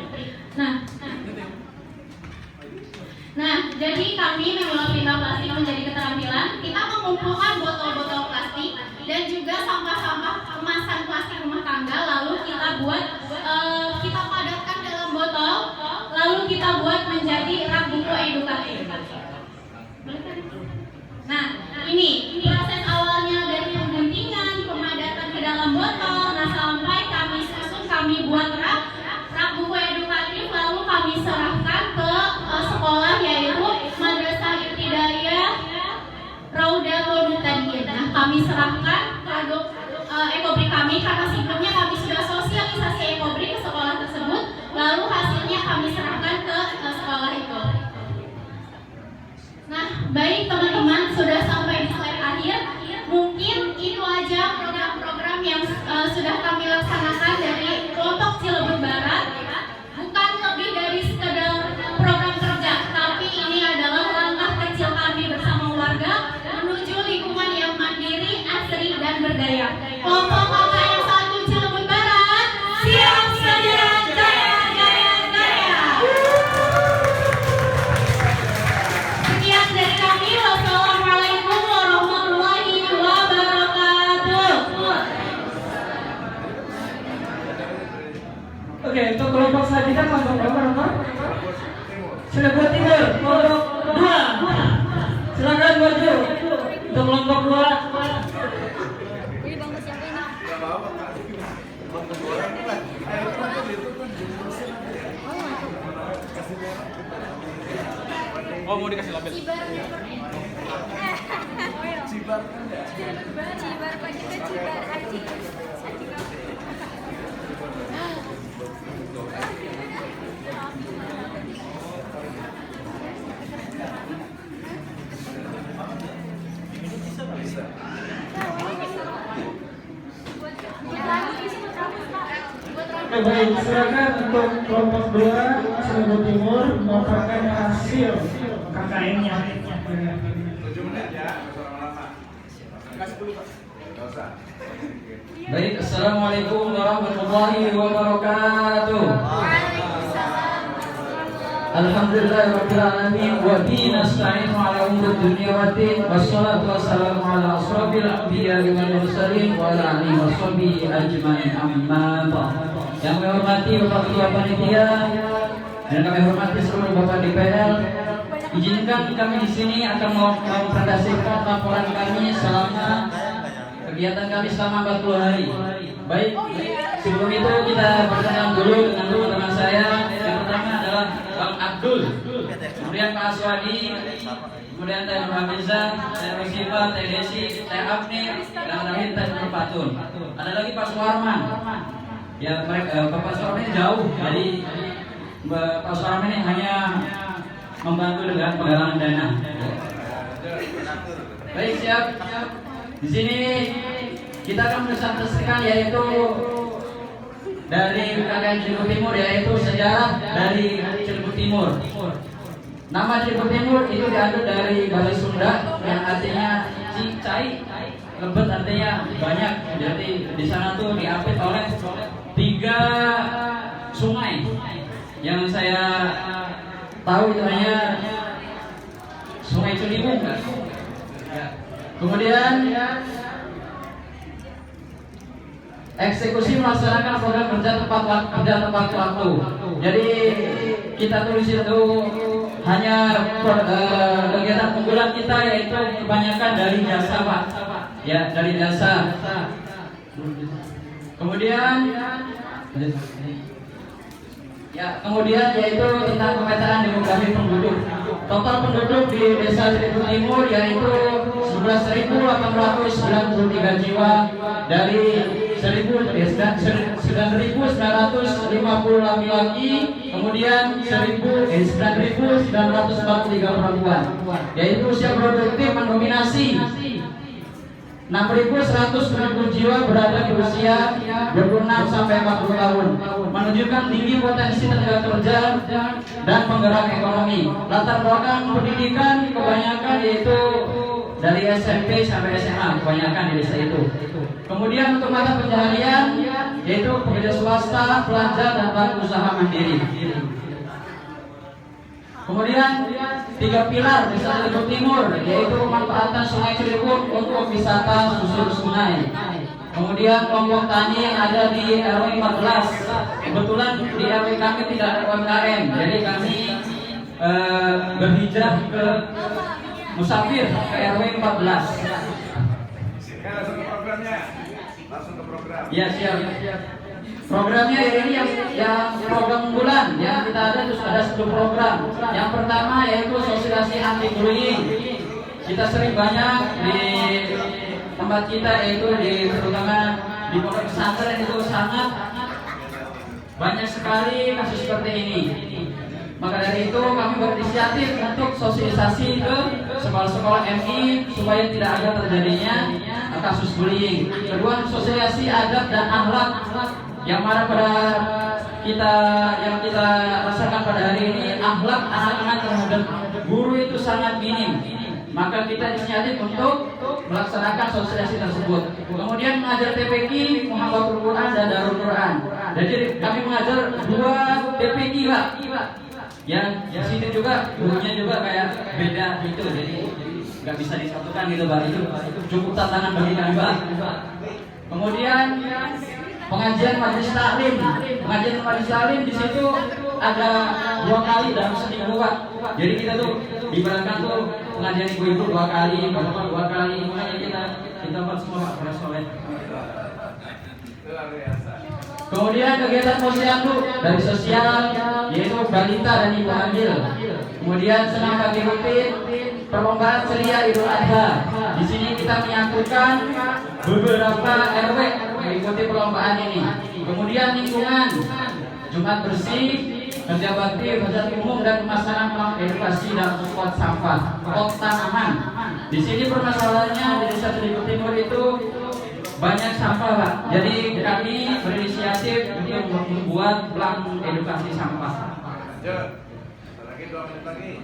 E: Nah, jadi kami mengolah limbah plastik menjadi keterampilan. Kita mengumpulkan botol-botol plastik dan juga sampah-sampah kemasan plastik rumah tangga, lalu kita padatkan dalam botol, lalu kita buat menjadi rak buku edukatif. Nah, ini proses awalnya dari pengguntingan, pemadatan ke dalam botol, nah sampai kami susun, kami buat rak buku edukatif, lalu kami serahkan ke sekolah yaitu Madrasah Ibtidaiyah Raudatul Muhtadin. Nah, kami serahkan produk ekobrik kami karena sebelumnya kami sudah sosialisasi ekobrik ke sekolah tersebut, lalu hasilnya kami serahkan ke sekolah itu. Nah, baik teman-teman, sudah sampai di slide akhir. Kelompok kakak yang satu Cirebon Barat, siap saja, jaya, jaya, jaya. Sekian dari kami. Wassalamualaikum warahmatullahi wabarakatuh.
F: Oke, untuk kelompok selanjutnya kelompok berapa nomor? Cirebon Timur, kelompok 2. Silakan maju. Untuk kelompok 2. Oh, mau dikasih label.
G: Cibar Pak, kita cibar Haji.
F: Baik, silakan untuk kelompok 2 Cirebon Timur melaporkan hasil KKN-nya.
A: 7 menit ya, lama-lama. Kasih dulu Pak. Enggak usah.
B: Baik, assalamualaikum warahmatullahi wabarakatuh. Alhamdulillahirabbil alamin wa bihi nasta'inu ala umuri dunya waddin wassalatu wassalamu ala asrofil anbiya'i wal mursalin wa ala alihi washabihi ajmain amma ba'd. Yang kami hormati Bapak Ketua Panitia dan kami hormati seluruh Bapak DPL, izinkan kami di sini akan mempresentasikan laporan kami selama kegiatan kami selama 40 hari. Baik, sebelum itu kita berkenalan dulu dengan saya. Yang pertama adalah Bang Abdul, kemudian Pak Aswadi, kemudian Teh Nurhamiza, Teh Rosifa, Teh Desi, Teh Abni, dan terakhir Teh Nurpatun. Ada lagi Pak Suwarman. Ya, Bapak Suwarman ini jauh, jadi Pak Suwarman ini hanya membantu dengan penggalangan dana. Baik, siap. Di sini kita akan presentasikan yaitu dari KKN Cirebon Timur, yaitu sejarah dari Cirebon Timur. Nama Cirebon Timur itu diambil dari bahasa Sunda yang artinya cicai, lebet artinya banyak. Jadi di sana tuh diapit oleh 3 sungai yang saya tahu itu hanya Sungai Ciliwung. Kemudian eksekusi melaksanakan program kerja tepat waktu. Jadi kita tulis itu hanya kegiatan unggulan kita yaitu kebanyakan dari jasa Pak. Ya, dari jasa. Kemudian yaitu tentang pemetaan demografi penduduk. Total penduduk di Desa Cirebon Timur yaitu 11.893 jiwa dari 9.950 laki-laki, kemudian 9.943 perempuan. Yaitu usia produktif mendominasi 6.100 jiwa berada di usia 26 sampai 40 tahun, menunjukkan tinggi potensi tenaga kerja dan penggerak ekonomi. Latar belakang pendidikan kebanyakan yaitu dari SMP sampai SMA, kebanyakan di desa itu. Kemudian untuk mata pencaharian yaitu pekerja swasta, pelajar, dan pelaku usaha mandiri. Kemudian 3 pilar Desa Cirebon Timur yaitu pemanfaatan Sungai Ciliwung untuk wisata susur sungai. Kemudian kelompok tani yang ada di RW 14. Kebetulan di RW kami tidak ada UMKM, jadi kami berhijrah ke musafir ke RW 14.
A: Langsung ke programnya. Langsung ke program.
B: Ya, siap. Programnya ini yang program unggulan yang kita ada terus ada 10 program. Yang pertama yaitu sosialisasi anti bullying. Kita sering banyak di tempat kita yaitu terutama di pondok pesantren itu sangat banyak sekali kasus seperti ini. Maka dari itu kami berinisiatif untuk sosialisasi ke sekolah-sekolah MI supaya tidak ada terjadinya kasus bullying. Kedua, sosialisasi adab dan akhlak yang mana pada kita rasakan pada hari ini, akhlak anak-anak terhadap guru itu sangat minim. Maka kita inisiatif untuk melaksanakan sosialisasi tersebut.
F: Kemudian mengajar TPQ, Muhammadul Quran dan Darul Quran. Jadi kami mengajar 2 TPQ, Pak. Ya, di sini juga gurunya juga kayak beda gitu. Jadi nggak bisa disatukan gitu, Pak. Itu cukup tantangan bagi kami, Pak. Kemudian pengajian majelis taklim. Pengajian majelis taklim di situ ada 2 kali dalam seminggu, Pak. Jadi kita tuh ibaratkan tuh pengajian ibu-ibu 2 kali, bapak 2 kali. Makanya kita buat semua, Pak, para soleh. Kemudian kegiatan posyandu dari sosial yaitu balita dan ibu hamil. Kemudian senam pagi rutin, perlombaan ceria Idul Adha. Di sini kita menyatukan beberapa RW mengikuti perlombaan ini. Kemudian lingkungan, Jumat bersih, kerja bakti, hajat umum dan pemasangan edukasi dan support sampah, kota aman. Di sini permasalahannya di Desa Ciliwung Timur itu banyak sampah, Pak. Jadi kami berinisiatif untuk membuat plan edukasi sampah.
A: Lagi 2 menit lagi.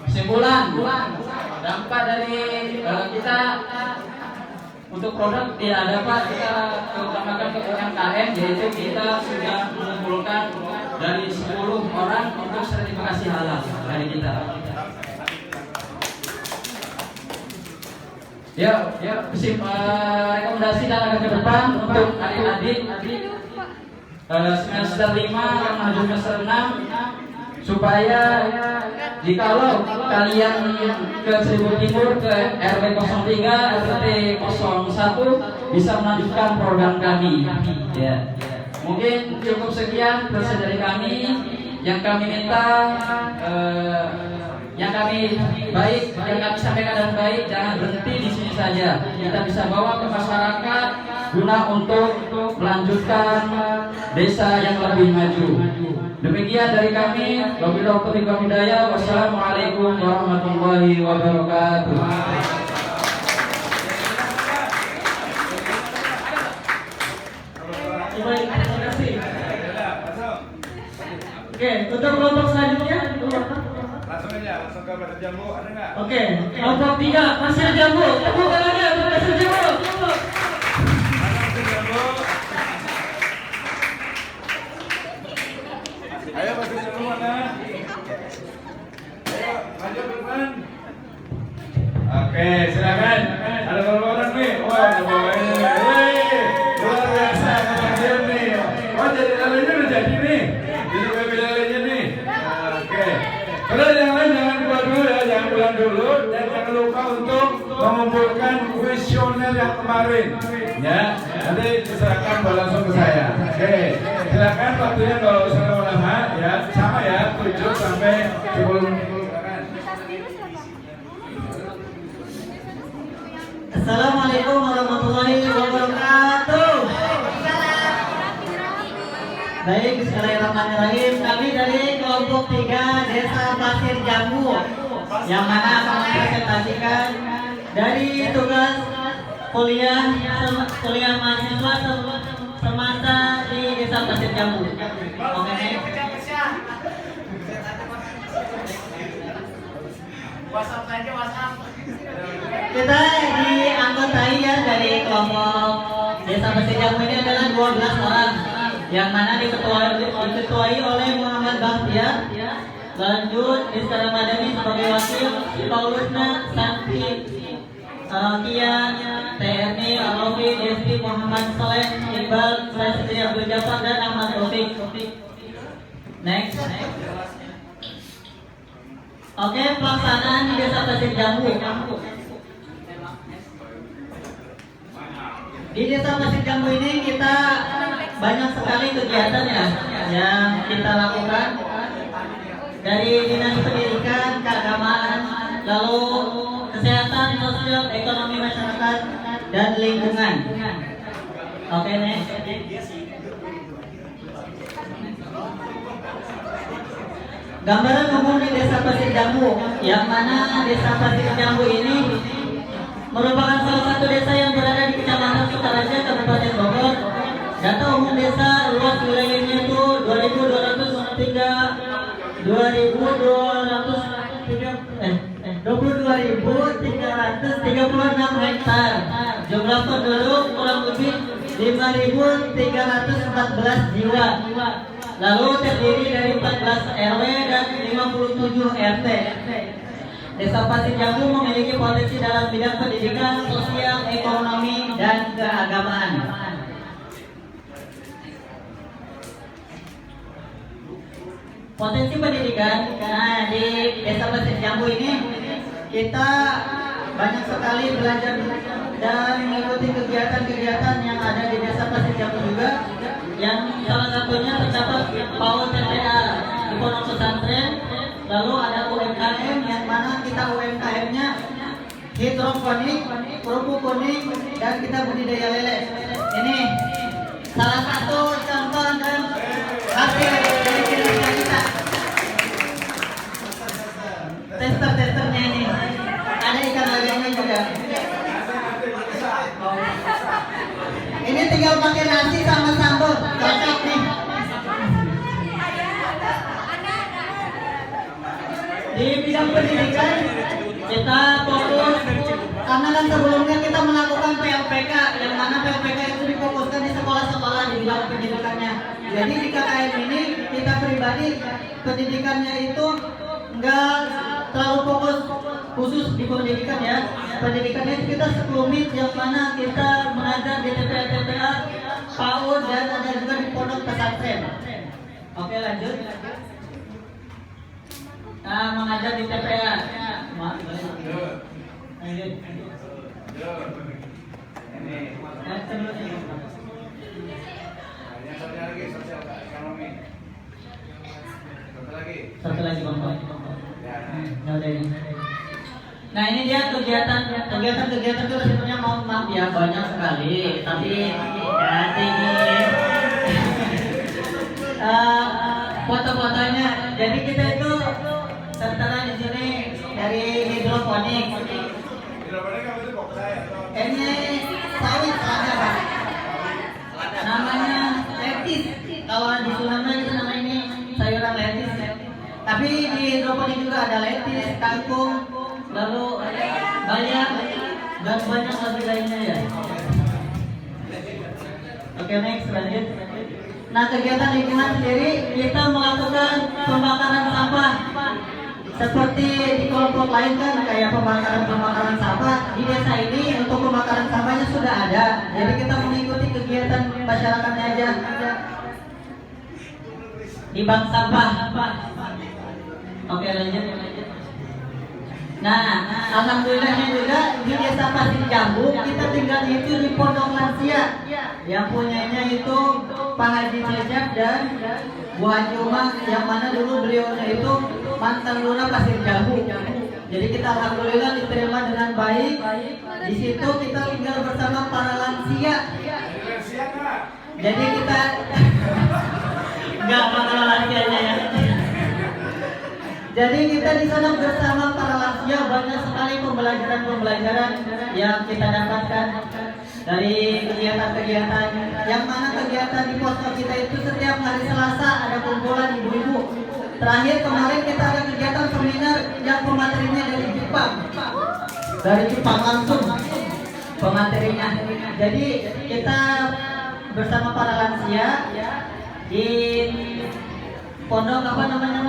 F: Kesimpulan, dampak dari kita untuk produk tidak ada, Pak. Kita utamakan ke UMKM, yaitu kita sudah mengumpulkan dari 10 orang untuk sertifikasi halal dari kita. Ya, rekomendasi dan agak ke depan untuk adik-adik semester 5 yang menuju semester 6 supaya jikalau kalian ke Ciliwung Timur ke RW 03 RT 01 bisa melanjutkan program kami. Ya. Mungkin cukup sekian proses dari kami. Yang kami minta yang kami sampaikan dan baik, jangan berhenti di sini saja. Kita bisa bawa ke masyarakat guna untuk melanjutkan desa yang lebih maju. Demikian dari kami. Wabillahi taufiq wal hidayah. Wassalamualaikum warahmatullahi wabarakatuh.
B: Baik, terima kasih. Oke, untuk kelompok selanjutnya.
A: Langsung aja, langsung ke Pasir Jambu, ada nggak?
B: Oke, kelompok 3 Pasir Jambu. Tepuk tangannya untuk Pasir Jambu.
A: Pasir Jambu. Ayo Pasir Jambu mana? Ayo, maju ke depan. Oke, silakan. Ada berapa orang nih? Wah, ada bawa ini. Luar biasa kemarin nih. Oh, jadi lalenya udah jadi nih. Jadi baby lalenya nih. Oke. Terus yang lain jangan keluar dulu ya, jangan pulang dulu dan jangan lupa untuk mengumpulkan kuesioner yang kemarin. Ya, nanti diserahkan langsung ke saya. Oke, silakan waktunya kalau usah lama ya, sama ya, 7 sampai 10 menit.
B: Assalamualaikum warahmatullahi wabarakatuh. Baik, bismillahirrahmanirrahim. Kami dari kelompok 3 Desa Pasir Jambu yang mana akan mempresentasikan dari tugas kuliah mahasiswa semasa di Desa Pasir Jambu. Oke. WhatsApp saja, WhatsApp. Kita dianggotai ya dari kelompok Desa Pasir Jambu ini adalah 12 orang yang mana diketuai oleh Muhammad Bahtiar. Lanjut Istana Madani sebagai wakil, Paulusna, Santi, Kian, TNI, Alofi, Desti, Muhammad Saleh, Iqbal, saya sendiri Abdul Jafar dan Ahmad Taufik. Next. Oke, pelaksanaan di Desa Pasir Jambu. Di Desa Pasir Jambu ini kita banyak sekali kegiatan ya yang kita lakukan, dari dinas pendidikan, keagamaan, lalu kesehatan, sosial, ekonomi masyarakat, dan lingkungan. Oke, next. Gambaran umum di Desa Pasir Jambu, yang mana Desa Pasir Jambu ini merupakan salah satu desa yang berada di Kecamatan Sukaraja, Kabupaten Bogor. Data umum desa luas wilayahnya itu 2.203 22.336 hektar. Jumlah penduduk kurang lebih 5.314 jiwa. Lalu terdiri dari 14 RW dan 57 RT. Desa Pasir Jambu memiliki potensi dalam bidang pendidikan, sosial, ekonomi, dan keagamaan. Potensi pendidikan, nah di Desa Pasir Jambu ini kita banyak sekali belajar dan mengikuti kegiatan-kegiatan yang ada di Desa Pasir Jambu juga. Yang salah satunya terdapat PAUD TPA di pondok pesantren. Lalu ada UMKM yang mana kita UMKM-nya hidroponik, kerupuk kuning, dan kita budidaya lele. Ini salah satu contoh dan hasil dari kinerja kita. Tester-testernya ini ada ikan lelenya juga. Ini tinggal pakai nasi sama sambal, cocok nih. Di bidang pendidikan kita fokus karena kan sebelumnya kita melakukan PLPK, yang mana PLPK itu difokuskan di sekolah-sekolah di bidang pendidikannya. Jadi di KKN ini kita pribadi pendidikannya itu enggak terlalu fokus khusus di pendidikan ya. Pendidikannya itu kita sekelumit, yang mana kita mengajar di TPA, PAUD, dan ada juga di pondok pesantren. Oke, lanjut. Mengajar di TPA. Satu lagi Bang. Nah ini dia kegiatan itu sebenarnya mohon maaf ya banyak sekali, tapi ya tinggi foto-fotonya. Jadi kita itu tertera di sini dari hidroponik. Ini sawit selada Pak. Namanya letis. Kalau di Sumatera kita namanya ini sayuran letis. Tapi di hidroponik juga ada letis, kangkung, lalu bayam, dan banyak lagi lainnya ya. Oke, next lanjut. Nah, kegiatan lingkungan sendiri kita melakukan pembakaran sampah. Seperti di kelompok lain kan kayak pembakaran sampah. Di desa ini untuk pembakaran sampahnya sudah ada. Jadi kita mengikuti kegiatan masyarakatnya aja. Di bank sampah. Oke, lanjut. Nah, alhamdulillahnya juga di Desa Pasir Jambu kita tinggal itu di pondok lansia. Yang punyanya itu Pak Haji Cecep dan Bu Haji Umar, yang mana dulu beliaunya itu mantan lurah Pasir Jambu. Jadi kita alhamdulillah diterima dengan baik. Di situ kita tinggal bersama para lansia. Jadi kita nggak masalah lansianya ya. Jadi kita di sana bersama para lansia, banyak sekali pembelajaran yang kita dapatkan dari kegiatan-kegiatan. Yang mana kegiatan di posko kita itu setiap hari Selasa ada kumpulan ibu-ibu. Terakhir kemarin kita ada kegiatan seminar yang pematerinya dari Jepang langsung pematerinya. Jadi kita bersama para lansia di pondok apa namanya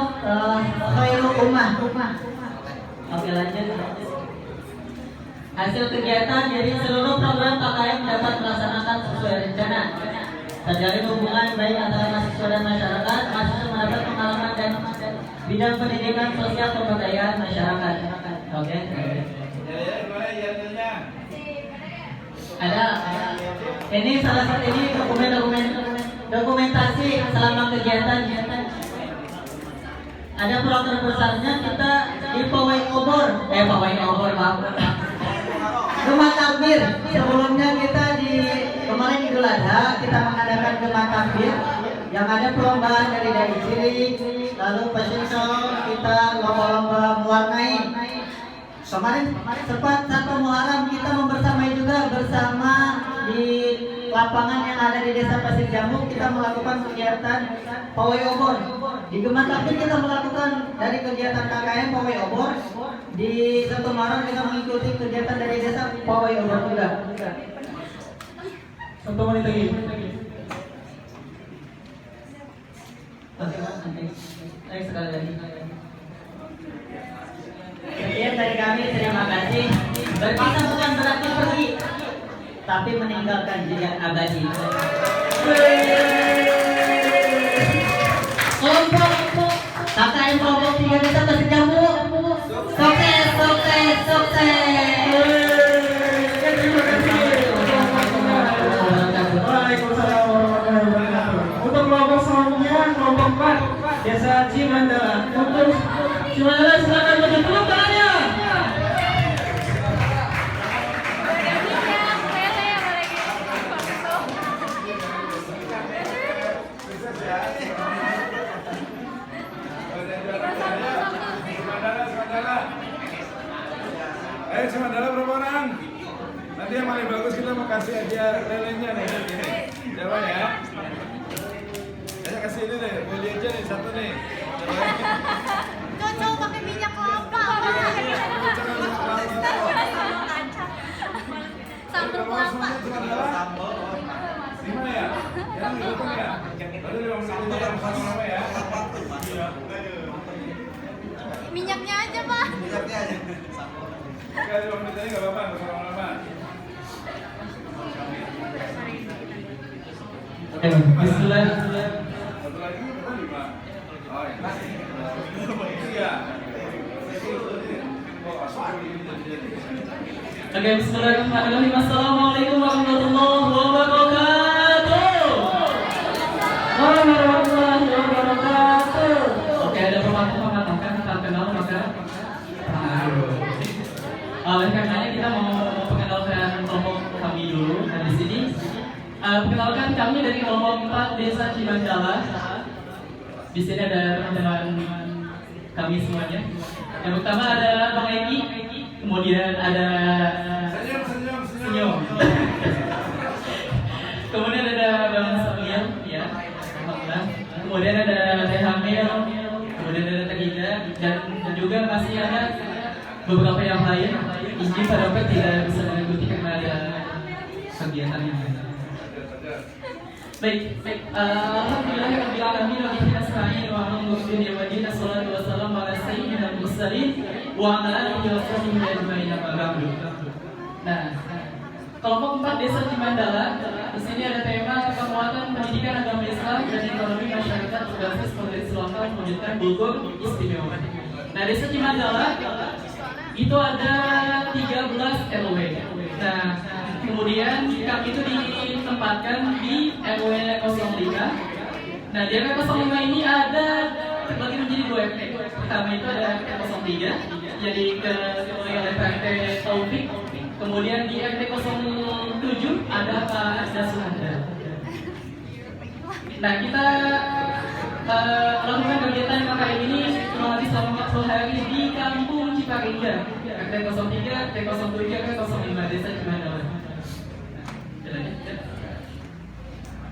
B: Khairul Ummah. Oke, lanjut. Hasil kegiatan, jadi seluruh program KKN dapat melaksanakan sesuai rencana. Terjalin hubungan baik antara mahasiswa dan masyarakat. Mahasiswa mendapat pengalaman dan bidang pendidikan sosial pemberdayaan masyarakat. Oke. Ada. Ini salah satu ini dokumentasi selama kegiatan. Ada program besarnya kita di pawai obor, Gemah Takbir. Sebelumnya kita di kemarin Idul Adha kita mengadakan Gemah Takbir yang ada perlombaan dari cilik, lalu fashion show, kita lomba-lomba mewarnai. Kemarin sempat 1 Muharram kita membersamai juga bersama di lapangan yang ada di Desa Pasir Jambu kita melakukan kegiatan pawai obor. Di Gemas Lakir kita melakukan dari kegiatan KKM pawai obor. Di Satu Maron kita mengikuti kegiatan dari desa pawai obor juga.
F: 1 menit lagi.
B: Baik sekali lagi. Sekian dari kami, terima kasih. Berpisah bukan berarti pergi, tapi meninggalkan jejak abadi. Kelompok KKM kelompok 3 Desa Pasir Jambu. Sukses, sukses, sukses.
F: Waalaikumsalam warahmatullahi wabarakatuh. Untuk kelompok selanjutnya, kelompok 4 Desa Cimandala. Untuk Cimandala silakan maju dulu tangannya.
A: Ayo Cimandala berapa orang? Nanti yang paling bagus kita mau kasih aja lelenya nih. Coba ya. Saya kasih ini deh, beli aja nih satu nih.
G: Cocok pakai minyak kelapa. Sambal kelapa.
A: Di mana ya? Yang di depan ya? Lalu di bawah yang sama ya?
G: Minyaknya aja, Pak.
A: Oke, 2 menit aja nggak apa-apa, nggak usah lama-lama.
F: Bismillah.
A: Satu lagi, kita 5. Oh, iya.
F: Oke, bismillahirrahmanirrahim. Assalamualaikum warahmatullahi wabarakatuh. Warahmatullahi wabarakatuh. Oke, ada pematahan kita kenal maka. Oleh karenanya kita mau perkenalkan kelompok kami dulu. Nah, di sini perkenalkan kami dari kelompok 4 Desa Cimandala. Di sini ada teman-teman kami semuanya. Yang pertama ada Bang Eki, kemudian ada Senyum. Kemudian ada Bang Samuel, ya. Alhamdulillah. Kemudian ada Teh Hamil, kemudian ada Teh Ida, dan juga masih ada beberapa yang lain. Ini pada tidak bisa mengikuti karena ada kegiatan yang lain. Baik. Alhamdulillah rabbil alamin wa bihi nasta'in wa ala dunya wa din salatu wassalamu ala sayyidina mursalin wa ala alihi wa sahbihi ajma'in amma ba'du. Nah, kelompok 4 Desa Cimandala. Di sini ada tema penguatan pendidikan agama Islam dan ekonomi masyarakat berbasis potensi lokal mewujudkan Bogor istimewa. Nah, Desa Cimandala itu ada 13 RW. Nah, kemudian kami itu ditempatkan di RW 05. Nah, di RW 05 ini ada terbagi menjadi 2 RT. Pertama itu ada RT 03, jadi ketuai oleh Pak RT Taufik. Kemudian di RT 07 ada Pak Asda Suhanda. Nah, kita melakukan kegiatan KKM ini kurang lebih selama 40 hari di Kampung Ciparingga, RT 03, RT 07, RT 05 Desa Cimandala.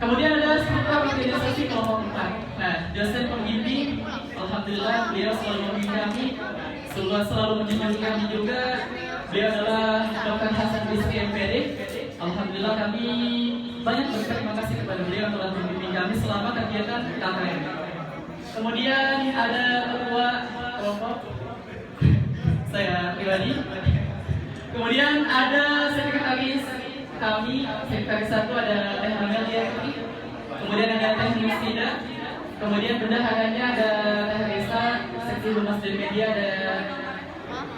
F: Kemudian ada struktur organisasi kelompok 4. Nah, dosen pembimbing, alhamdulillah beliau selalu membimbing kami, selalu menjunjung kami juga. Beliau adalah Dr. Hasan Rizky MPD. Alhamdulillah kami banyak berterima kasih kepada beliau telah membimbing kami selama kegiatan KKM. Kemudian ada ketua kelompok saya pribadi. Kemudian ada sekretaris kami, sekretaris 1 ada Teh Amelia. Kemudian ada Teh Nusida. Kemudian bendaharanya ada Teh Risa. Seksi Humas dan Media ada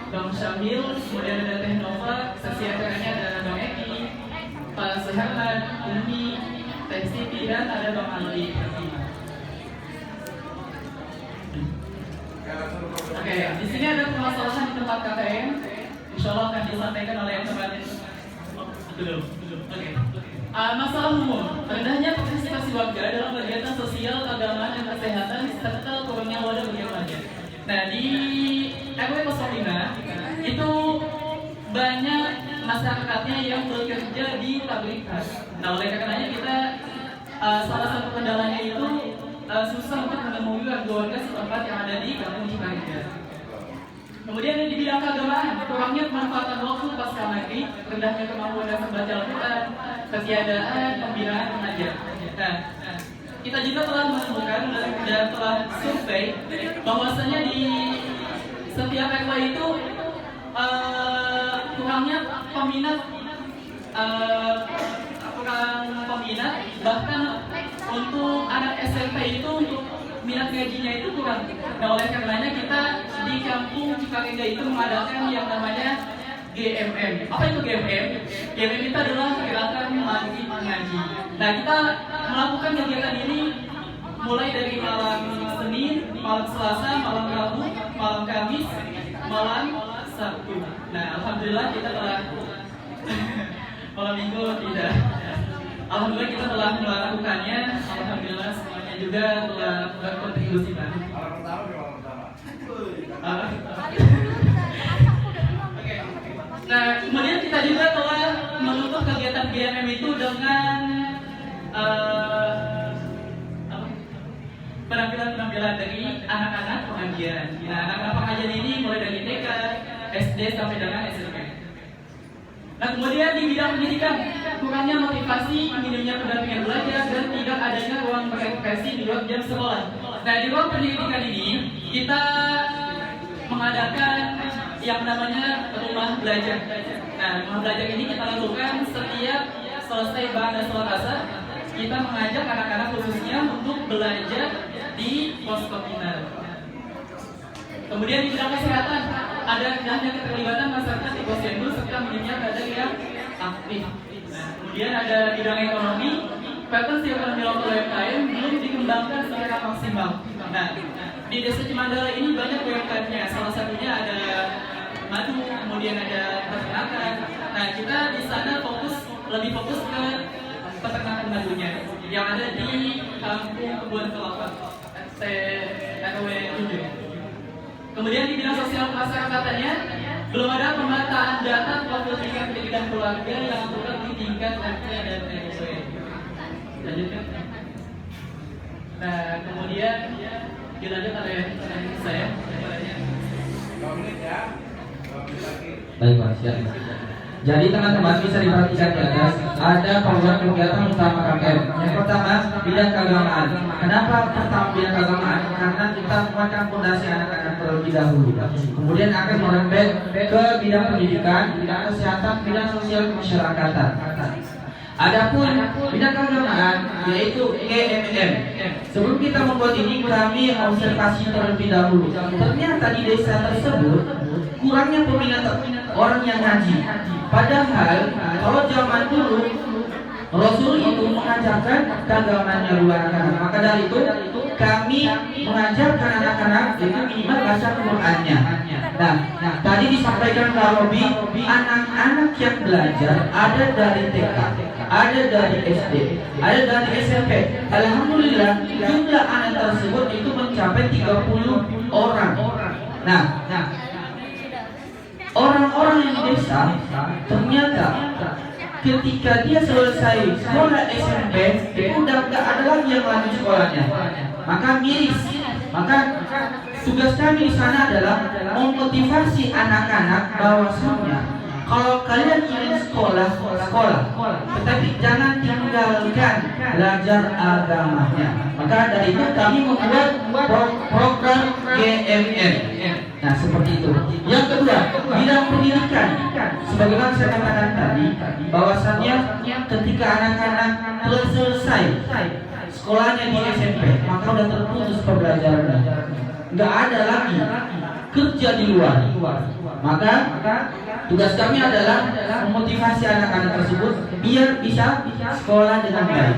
F: Bang Syamil. Kemudian ada Teh Nova. Seksi acaranya ada Bang Eki, Pak Suherman, Umi, Teh Siti, dan ada Bang Ali. Oke, di sini ada permasalahan di tempat KKM. Insya Allah akan disampaikan oleh yang kemarin. Oke. Masalah umum, rendahnya partisipasi warga dalam kegiatan sosial, keagamaan, dan kesehatan serta kurangnya wadah bagi remaja. Nah, di RW 05 itu banyak masyarakatnya yang bekerja di pabrik. Nah, oleh karenanya kita salah satu kendalanya itu susah untuk menemui warga setempat yang ada di kampung Cikarang. Kemudian di bidang keagamaan, kurangnya pemanfaatan waktu pasca maghrib, rendahnya kemampuan dasar baca Al-Quran, ketiadaan pembinaan pengajar. Nah, kita juga telah menemukan dan telah survei bahwasanya di setiap RW itu kurangnya peminat, bahkan untuk anak SMP itu untuk minat ngajinya itu kurang. Nah, oleh karenanya kita di kampung Cikarengga itu mengadakan yang namanya GMM. Apa itu GMM? GMM itu adalah gerakan maghrib ngaji. Nah, kita melakukan kegiatan ini mulai dari malam Senin, malam Selasa, malam Rabu, malam Kamis, malam Sabtu. Nah, alhamdulillah kita telah malam Minggu tidak. Alhamdulillah kita telah melakukannya. Alhamdulillah semuanya juga telah berkontribusi banyak. Nah, kemudian kita juga telah menutup kegiatan GMM itu dengan penampilan dari anak-anak pengajian. Nah, anak-anak pengajian ini mulai dari TK, SD sampai dengan SMP. Nah, kemudian di bidang pendidikan, kurangnya motivasi, minimnya pendampingan belajar, dan tidak adanya ruang berekspresi di luar jam sekolah. Nah, di ruang pendidikan ini kita mengadakan yang namanya rumah belajar. Nah, rumah belajar ini kita lakukan setiap selesai bahasa sholat asar. Kita mengajak anak-anak khususnya untuk belajar di pos komunal. Kemudian di bidang kesehatan, ada rendahnya keterlibatan masyarakat di posyandu serta minimnya kader yang aktif. Nah, kemudian ada bidang ekonomi, potensi ekonomi lokal UMKM belum dikembangkan secara maksimal. Nah, di desa Cimandala ini banyak UMKM-nya. Salah satunya ada madu, kemudian ada peternakan. Nah, kita di sana lebih fokus ke peternakan madunya yang ada di kampung Kebun Kelapa, RW 7. Kemudian di bidang sosial kemasyarakatan belum ada pemetaan data profil tingkat pendidikan keluarga yang turun di tingkat RT dan RW. Lanjutkan. Nah, kemudian dilanjut oleh saya.
D: Baik Pak, siap. Jadi teman-teman bisa diperhatikan di atas ada program kegiatan utama KKM. Yang pertama bidang keagamaan. Kenapa pertama bidang keagamaan? Karena kita menguatkan fondasi anak-anak terlebih dahulu. Kemudian akan merembet ke bidang pendidikan, bidang kesehatan, bidang sosial kemasyarakatan. Adapun bidang keagamaan yaitu GMM. Sebelum kita membuat ini kami observasi terlebih dahulu. Ternyata di desa tersebut kurangnya peminat orang yang ngaji. Padahal kalau zaman dulu Rasul itu mengajarkan keagamaannya luar anak-anak. Maka dari itu kami mengajarkan anak-anak dengan minimal baca Qurannya. Nah, tadi disampaikan Kak Robi, anak-anak yang belajar ada dari TK, ada dari SD, ada dari SMP. Alhamdulillah jumlah anak tersebut itu mencapai 30 orang. Nah, orang-orang yang di desa ternyata ketika dia selesai sekolah SMP itu udah gak ada lagi yang lanjut sekolahnya, maka miris. Maka tugas kami di sana adalah memotivasi anak-anak bahwasanya kalau kalian ingin sekolah, tetapi jangan tinggalkan belajar agamanya. Maka dari itu kami membuat program GMM. Nah, seperti itu. Yang kedua, bidang pendidikan. Sebagaimana saya katakan tadi, bahwasannya ketika anak-anak telah selesai sekolahnya di SMP, maka sudah terputus pembelajarannya. Nggak ada lagi kerja di luar. Maka tugas kami adalah memotivasi anak-anak tersebut biar bisa sekolah dengan baik.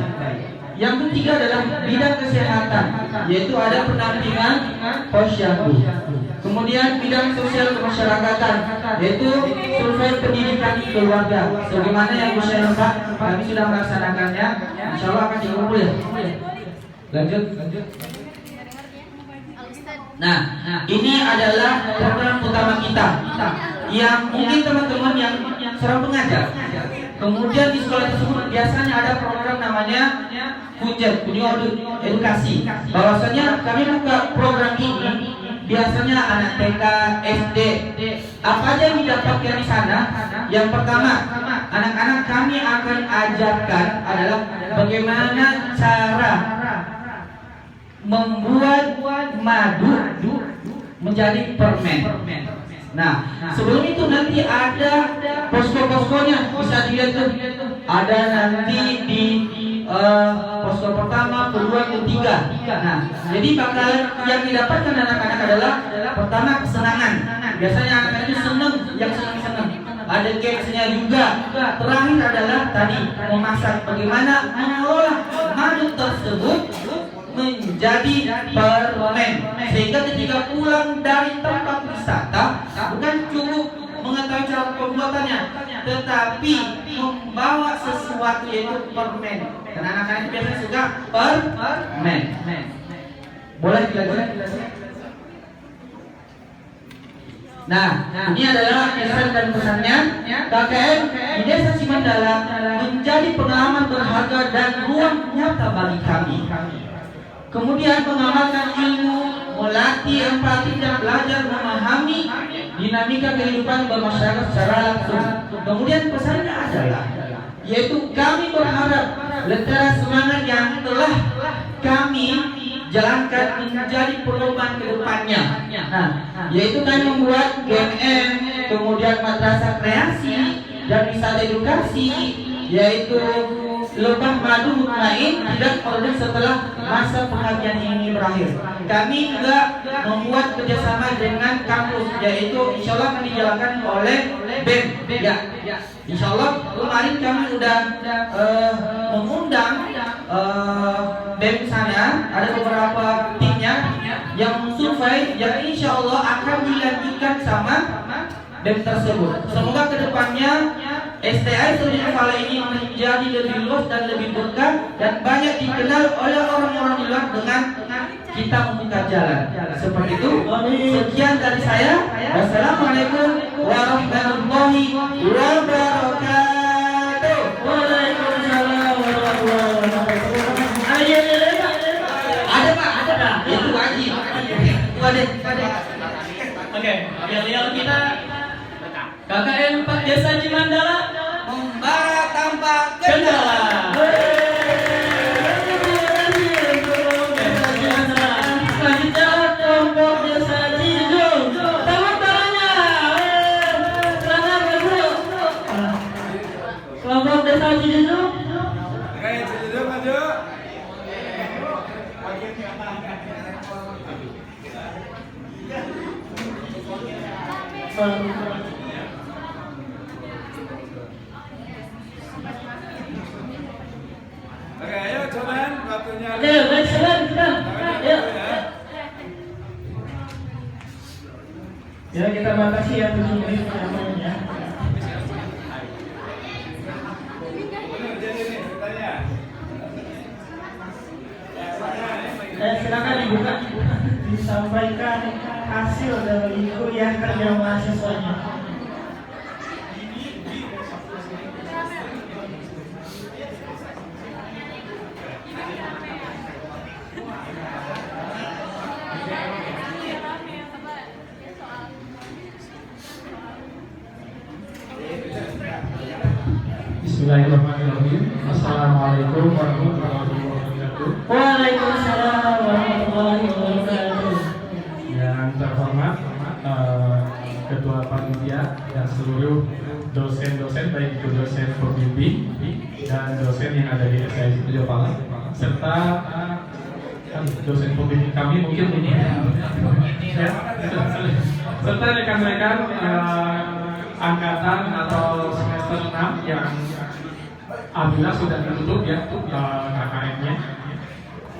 D: Yang ketiga adalah bidang kesehatan, yaitu ada pendampingan posyandu. Kemudian bidang sosial kemasyarakatan, yaitu survei pendidikan keluarga. Sebagaimana yang saya lengkap, kami sudah melaksanakannya. Insya Allah akan dikumpul ya. Lanjut. Nah, ini adalah program utama kita yang mungkin teman-teman yang seorang pengajar. Kemudian di sekolah tersebut biasanya ada program namanya Kunjat, kunjungan edukasi. Bahwasanya kami buka program ini biasanya anak TK, SD. Apa aja yang didapatkan di sana? Yang pertama, anak-anak kami akan ajarkan adalah bagaimana cara membuat madu menjadi permen. Nah, sebelum itu nanti ada posko-poskonya, bisa dilihat tuh. Ada nanti di posko pertama, kedua, ketiga. Nah, jadi bakal yang didapatkan anak-anak adalah pertama kesenangan. Biasanya anak-anak itu senang, yang senang. Ada gamesnya juga. Terakhir adalah tadi memasak, bagaimana mengolah madu tersebut menjadi permen, sehingga ketika pulang dari tempat wisata bukan cukup mengetahui cara pembuatannya, tetapi membawa sesuatu yaitu permen. Karena anak-anak biasanya suka permen. Boleh dilanjut? Nah, ini adalah pesan dan pesannya. KKN di Desa Cimandala menjadi pengalaman berharga dan ruang nyata bagi kami. Kemudian mengamalkan ilmu, melatih empati dan belajar memahami dinamika kehidupan bermasyarakat secara langsung. Kemudian pesannya adalah, yaitu kami berharap lentera semangat yang telah kami jalankan menjadi pedoman ke depannya. Nah, yaitu kami membuat GMM, kemudian madrasah kreasi dan wisata edukasi, yaitu Lebah Madu Mutmain tidak perlu setelah masa pengajian ini berakhir. Kami juga membuat kerjasama dengan kampus, yaitu insya Allah akan dijalankan oleh BEM. Ya, insya Allah kemarin kami sudah mengundang BEM sana. Ada beberapa timnya yang survei, yang insya Allah akan dilanjutkan sama BEM tersebut. Semoga kedepannya STI Sudirman Saleh ini menjadi lebih luas dan lebih berkah dan banyak dikenal oleh orang-orang di luar dengan kita membuka jalan. Seperti itu. Sekian dari saya. Wassalamualaikum warahmatullahi wabarakatuh.
B: Waalaikumsalam warahmatullahi wabarakatuh.
D: Ada Pak, ada. Itu wajib. Itu ada.
B: Oke, yel kita KKN 4 Desa Cimandala
D: Membara tanpa
B: kendala. Selanjutnya kelompok Desa Cijung. Tepuk tangannya. Selamat bro. Kelompok Desa Cijung.
A: Oke, Cijung maju. Oke, ayo cobain waktunya.
B: Oke, baik, silakan. Yuk. Ya, kita batasi ya 7 menit ya.
A: Jadi nih ceritanya.
B: Silakan dibuka, disampaikan hasil dari kuliah kerja mahasiswanya.
F: Bismillahirrahmanirrahim. Assalamualaikum warahmatullahi wabarakatuh.
B: Waalaikumsalam warahmatullahi wabarakatuh.
F: Yang terhormat Ketua Panitia dan seluruh dosen-dosen, baik itu dosen pembimbing dan dosen yang ada di SAI Studio Pala, serta dosen pembimbing kami mungkin ini ya, serta rekan-rekan angkatan atau semester 6 yang alhamdulillah sudah ditutup ya KKN-nya.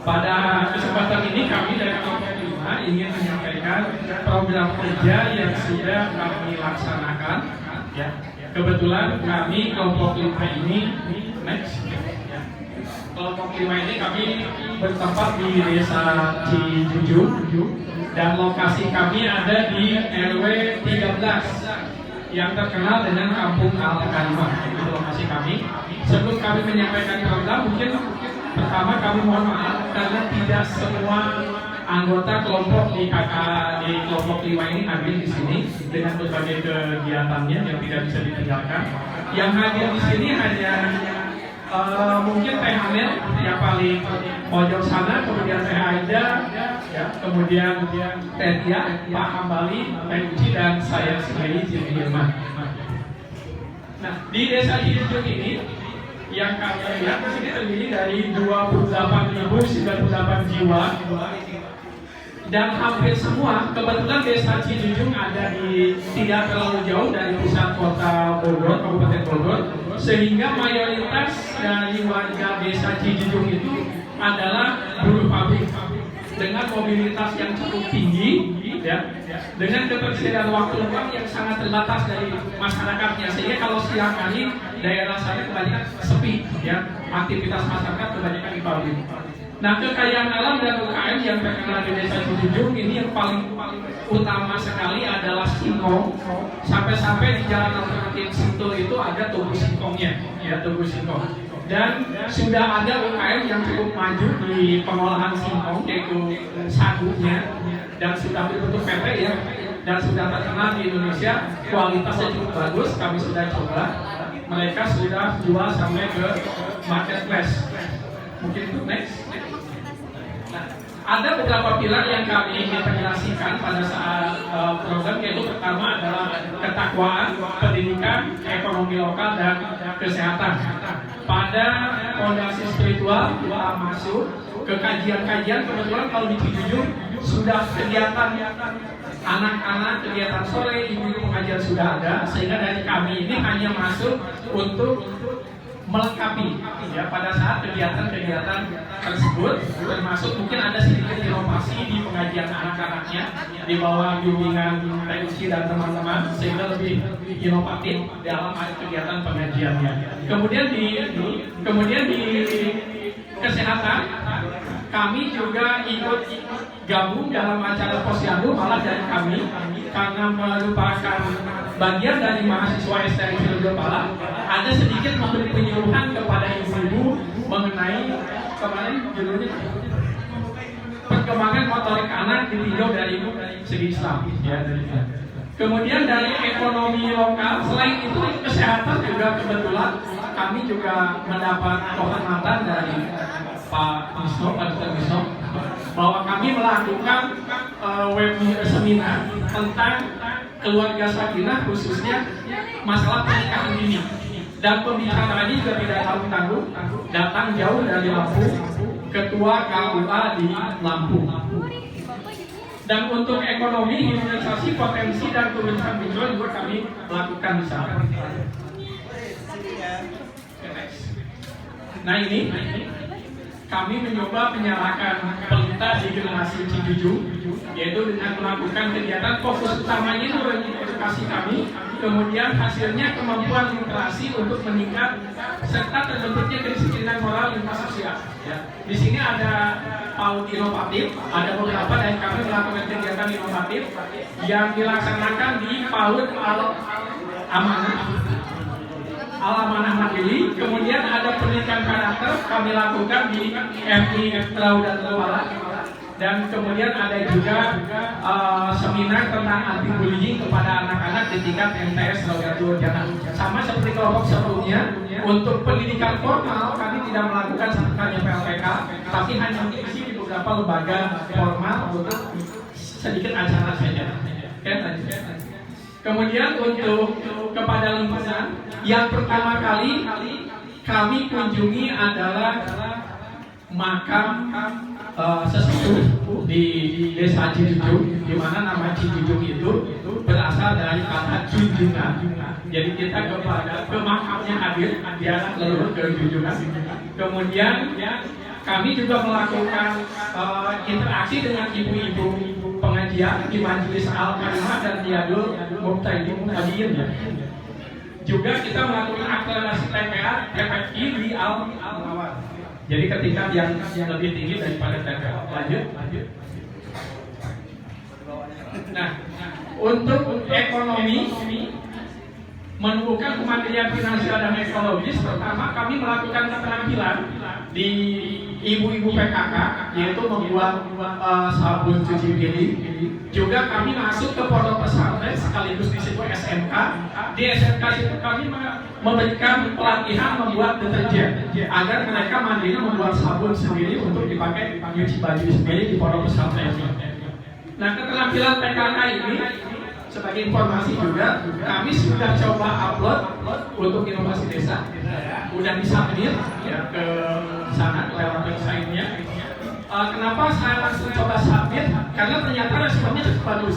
F: Pada kesempatan ini kami dari kelompok 5 ingin menyampaikan program kerja yang sudah kami laksanakan ya. Kebetulan kami kelompok 5 ini next ya. Kelompok 5 ini kami bertempat di Desa Cijung dan lokasi kami ada di RW 13 yang terkenal dengan Kampung Al-Karimah. Itu lokasi kami. Sebelum kami menyampaikan program, mungkin pertama kami mohon maaf karena tidak semua anggota kelompok di kelompok 5 ini hadir di sini dengan berbagai kegiatannya yang tidak bisa ditinggalkan. Yang hadir di sini hanya mungkin Teh Amel yang paling pojok sana, kemudian Teh Aida, ya, kemudian Teh Tia, Pak Hambali, Teh Uci, dan saya sendiri Jimmy Hilman. Nah, di desa Cijujung ini yang kami lihat di sini terdiri dari 28.098 jiwa. Dan hampir semua, kebetulan desa Cijujung ada di tidak terlalu jauh dari pusat kota Bogor, Kabupaten Bogor, sehingga mayoritas dari warga desa Cijujung itu adalah buruh pabrik dengan mobilitas yang cukup tinggi, ya, dengan ketersediaan waktu luang yang sangat terbatas dari masyarakatnya, sehingga kalau siang hari daerah saya kebanyakan sepi, ya, aktivitas masyarakat kebanyakan di pabrik. Nah, kekayaan alam dan UKM yang terkenal di desa Cijujung ini yang paling utama sekali adalah singkong. Sampai-sampai di jalan alternatif Sentul itu ada tugu singkongnya, ya, tugu singkong. Dan sudah ada UKM yang cukup maju di pengolahan singkong, yaitu sagunya, dan sudah berbentuk PT, ya, dan sudah terkenal di Indonesia. Kualitasnya cukup bagus, kami sudah coba. Mereka sudah jual sampai ke marketplace. Mungkin itu next. Ada beberapa pilar yang kami integrasikan pada saat program, yaitu pertama adalah ketakwaan, pendidikan, ekonomi lokal, dan kesehatan. Pada fondasi spiritual kita masuk ke kajian-kajian. Kebetulan kalau di Cijujung sudah kegiatan anak-anak, kegiatan sore, ibu-ibu pengajian sudah ada, sehingga dari kami ini hanya masuk untuk melengkapi, ya, pada saat kegiatan-kegiatan tersebut, termasuk mungkin ada sedikit inovasi di pengajian anak-anaknya di bawah bimbingan Teh Uci dan teman-teman, sehingga lebih inovatif dalam kegiatan pengajiannya. Kemudian di kesehatan, kami juga ikut gabung dalam acara posyandu, malah dari kami karena merupakan bagian dari mahasiswa STM Ciledug Pala, ada sedikit memberi penyuluhan kepada ibu-ibu mengenai kemarin judulnya perkembangan motorik anak ditinjau dari segi Islam, ya, kemudian dari ekonomi lokal. Selain itu kesehatan juga kebetulan kami juga mendapat kehormatan dari Pak Wisno, Pak Dr. Wisno, bahwa kami melakukan seminar tentang keluarga sakinah, khususnya masalah pernikahan dini. Dan pembicaraannya juga tidak tanggung-tanggung, datang jauh dari Lampung, Ketua KUA di Lampung. Dan untuk ekonomi, hilirisasi, potensi, dan kebencanaan bencana juga kami lakukan di sana. Nah, ini kami mencoba menyalakan pelita di generasi Cijujung, yaitu dengan melakukan kegiatan fokus utamanya itu edukasi kami, kemudian hasilnya kemampuan literasi untuk meningkat serta terbentuknya kedisiplinan moral lintas sosial. Ya. Di sini ada PAUD inovatif, ada beberapa dari kami melakukan kegiatan inovatif yang dilaksanakan di PAUD Al-Amanah Mandiri. Kemudian ada pendidikan karakter kami lakukan di MI Raudatul Wala. Dan kemudian ada juga seminar tentang anti bullying kepada anak-anak di tingkat MTS Raudatul Jannah. Sama seperti kelompok sebelumnya, untuk pendidikan formal kami tidak melakukan hanya PLPK, tapi hanya mengisi di beberapa lembaga formal untuk sedikit acara saja. Kemudian untuk kepada lingkungan, yang pertama kali kami kunjungi adalah makam sesepuh di desa Cijujung, di mana nama Cijujung itu berasal dari kata junjungan. Jadi kita ke makamnya hadir, dia leluhur ke junjungan. Kemudian kami juga melakukan interaksi dengan ibu-ibu pengajian di Majelis Al-Karimah dan Riyadul Muhtadin. Juga kita melakukan akselerasi TPA TPI di Al-Nawar. Jadi ketika yang lebih tinggi daripada TPA. Lanjut. Nah, untuk ekonomi menumbuhkan kemandirian finansial dan ekologis. Pertama, kami melakukan keterampilan di ibu-ibu PKK, yaitu membuat sabun cuci piring. Juga kami masuk ke pondok pesantren sekaligus di situ SMK. Di SMK itu kami memberikan pelatihan membuat deterjen agar mereka mandiri membuat sabun sendiri untuk dipakai nyuci baju sendiri di pondok pesantren. Nah, keterampilan PKK ini sebagai informasi juga, kami sudah coba upload untuk inovasi desa. Udah disubmit ya ke sana lewat website-nya. Kenapa saya langsung coba submit? Karena ternyata responnya cukup bagus.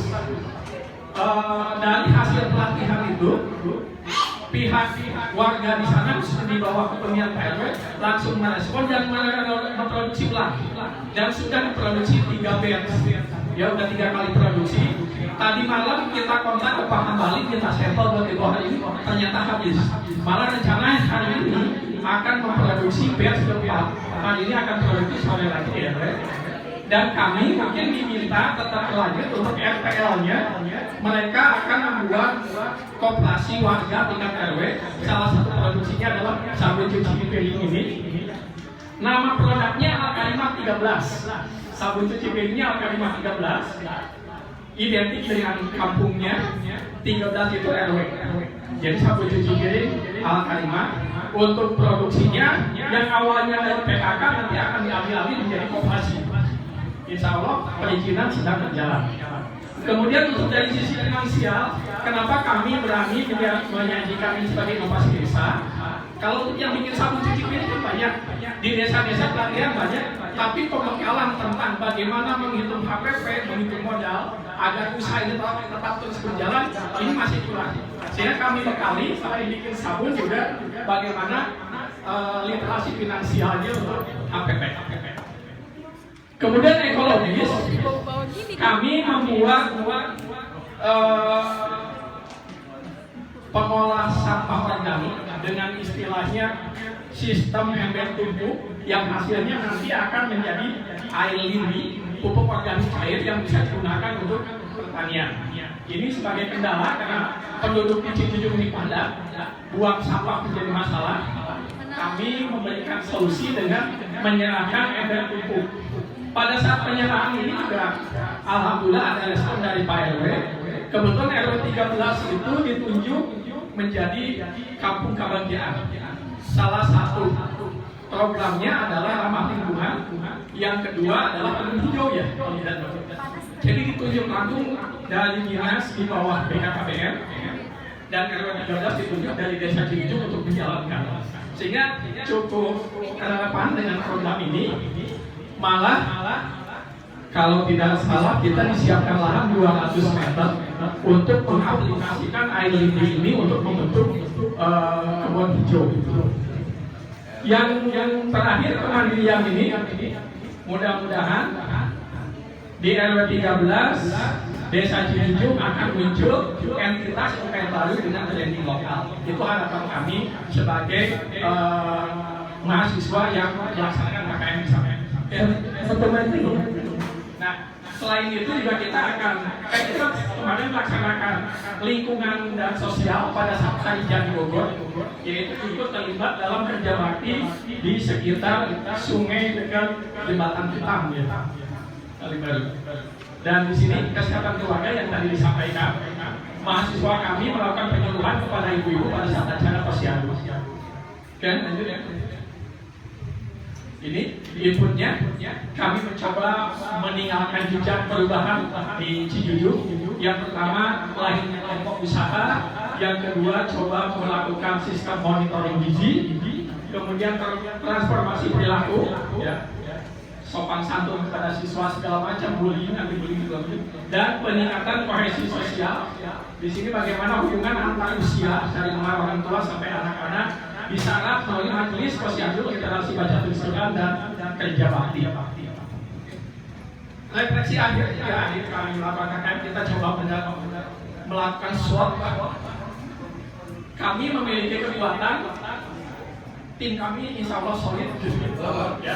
F: Dari hasil pelatihan itu, pihak warga di sana di bawah kepemimpinan Pak RW langsung merespon dan memproduksi ulang. Dan sudah diproduksi 3 batch. Ya udah 3 kali produksi. Tadi malam kita kontak ke Pak Hambali, kita sampel buat di hari ini, ternyata habis. Malah rencananya hari ini akan memproduksi batch keempat. Hari ini akan produksi sore lagi ya, dan kami mungkin diminta tetap lanjut untuk RPL-nya. Mereka akan membuat koperasi warga tingkat RW. Salah satu produksinya adalah sabun cuci piring ini. Nama produknya Al-Karimah 13. Sabun cuci piringnya Al-Karimah 13. Identik dengan kampungnya. 13 itu RW. Jadi sabun cuci piring Al-Karimah. Untuk produksinya yang awalnya dari PKK nanti akan diambil alih menjadi koperasi. Insya Allah perizinan sedang berjalan. Kemudian untuk dari sisi finansial, kenapa kami berani menyajikan ini sebagai inovasi desa? Kalau untuk yang bikin sabun cuci piring kan banyak, di desa-desa pelatihan banyak, tapi pembekalan tentang bagaimana menghitung HPP, menghitung modal agar usaha ini tetap terus berjalan, ini masih kurang. Sehingga kami bekali selain bikin sabun juga bagaimana literasi finansialnya untuk HPP. Kemudian ekologis, kami membuat pengolah sampah organik dengan istilahnya sistem ember tubuh yang hasilnya nanti akan menjadi air lindi, pupuk organik cair yang bisa digunakan untuk pertanian. Ini sebagai kendala karena penduduk di Cijunjung ini padat, buang sampah menjadi masalah. Kami memberikan solusi dengan menyerahkan ember tubuh. Pada saat penyerahan ini juga alhamdulillah ada respon dari Pak RW. Kebetulan RW 13 itu ditunjuk menjadi kampung kebahagiaan. Salah satu programnya adalah ramah lingkungan, yang kedua adalah kebun hijau ya. Jadi ditunjuk langsung dari dinas di bawah BKKBN dan RW 13 ditunjuk dari Desa Cijunjung untuk menjalankan. Sehingga cukup relevan dengan program ini. Malah kalau tidak salah kita disiapkan lahan 200 meter untuk mengaplikasikan air lindi ini untuk membentuk kebun hijau. Yang terakhir kemandirian ini mudah-mudahan di RW 13 Desa Cijunjung akan muncul entitas UKM baru dengan branding lokal. Itu harapan kami sebagai mahasiswa yang melaksanakan KKN di sana. Nah, selain itu juga kita akan kita kemarin melaksanakan lingkungan dan sosial pada saat Karijan Bogor, yaitu ikut terlibat dalam kerja bakti di sekitar sungai dekat jembatan Hitam ya, Kalibaru. Dan di sini kesehatan keluarga yang tadi disampaikan, mahasiswa kami melakukan penyuluhan kepada ibu-ibu pada saat acara posyandu. Oke, lanjut ya. Ini inputnya, kami mencoba meninggalkan jejak perubahan di Cijunjung. Yang pertama, lahirnya kelompok usaha. Yang kedua, coba melakukan sistem monitoring gizi. Kemudian transformasi perilaku, ya, sopan santun kepada siswa segala macam, bullying, anti-bullying, dan peningkatan kohesi sosial. Di sini bagaimana hubungan antar usia dari mulai orang tua sampai anak-anak bisa erat melalui majelis posyandu, literasi baca tulis Quran dan kerja bakti. Refleksi akhir ya, kami melakukan KKN, kita coba melakukan SWOT. Kami memiliki kekuatan, tim kami insya Allah solid, ya.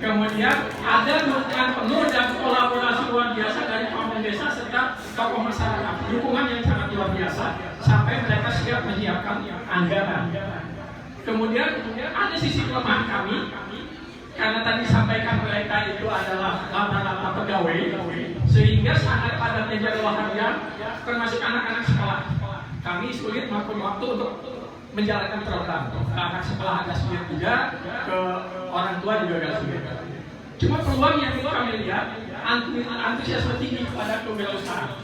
F: Kemudian ada dukungan penuh dan kolaborasi luar biasa dari pembangunan desa serta tokoh masyarakat. Dukungan yang sangat luar biasa sampai mereka siap menyiapkan anggaran. Kemudian ada sisi kelemahan kami karena tadi sampaikan mereka itu adalah rata-rata pegawai sehingga sangat padatnya jadwal harian termasuk anak-anak sekolah. Kami sulit maupun waktu untuk menjalankan program. Anak sekolah agak sulit juga, ke orang tua juga agak sulit. Cuma peluang yang kami lihat antusiasme tinggi kepada kewirausahaan.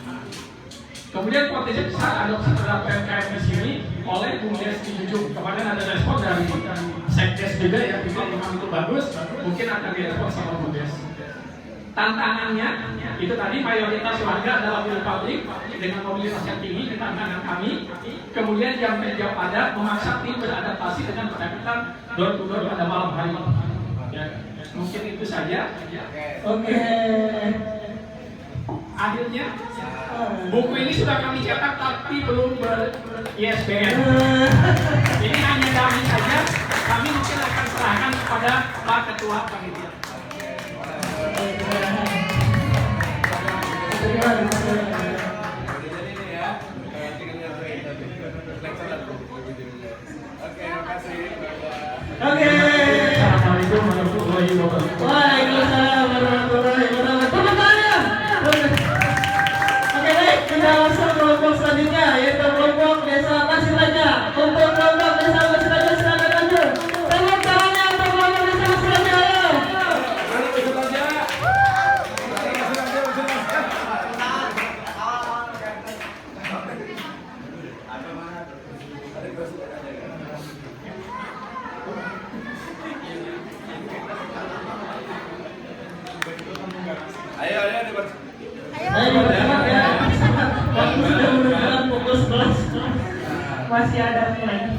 F: Kemudian potensi besar adopsi terhadap PMKM di sini oleh BUMDes di Ujung. Kemarin ada respon dari Sekdes juga ya, memang itu bagus, mungkin akan direspon sama BUMDes. Tantangannya itu tadi mayoritas warga adalah milik pabrik dengan mobilitas yang tinggi, itu tantangan kami. Kemudian jam kerja padat memaksa tim beradaptasi dengan pendekatan door to door pada malam hari. Ya, mungkin itu saja.
B: Oke.
F: Akhirnya buku ini sudah kami cetak tapi belum ber-ISBN. Ini hanya kami saja. Kami mungkin akan serahkan kepada Pak Ketua Panitia.
B: Oke.
F: Assalamualaikum warahmatullahi wabarakatuh.
B: Waalaikumsalam warahmatullahi wabarakatuh. Oke baik, kita langsung kelompok selanjutnya yaitu kelompok Desa Pasir Raja. Untuk kelompok Desa Pasir Raja silakan maju. Tepuk tangannya untuk kelompok Desa Pasir Raja. Ayo.
A: Ayo,
B: Ayo bersemangat ya. Waktu sudah menunjukkan pukul 11. Masih ada lagi.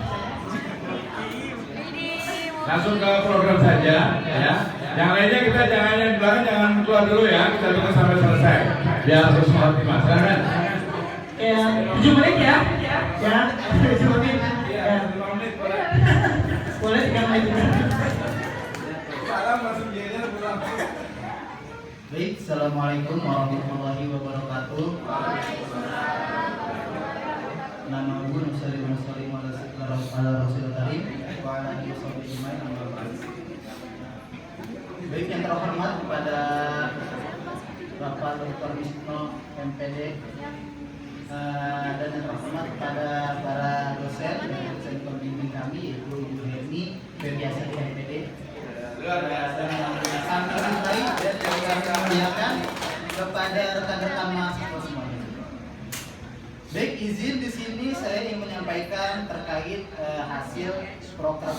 A: langsung ke program saja ya. Yang lainnya kita jangan yang di belakang jangan keluar dulu ya. Kita tunggu sampai selesai. Biar harus optimal. Silakan.
B: Ya, 7 menit ya. Ya, 7 menit. Ya.
A: 5 menit boleh.
B: Boleh 3 menit.
A: Salam langsung jadinya pulang.
H: Baik, Assalamualaikum warahmatullahi wabarakatuh. Nama Gue Nusari Muslim ala Rasul Karim wa ala alihi wasallam. Baik, yang terhormat kepada Bapak Dr. Wisnu MPD dan yang terhormat kepada para dosen dan dosen pembimbing kami yaitu Ibu Herni, biasa di MPD. Dan yang sangat baik dan yang kami muliakan kepada rekan-rekan mahasiswa semuanya. Baik, izin di sini saya ingin menyampaikan terkait hasil program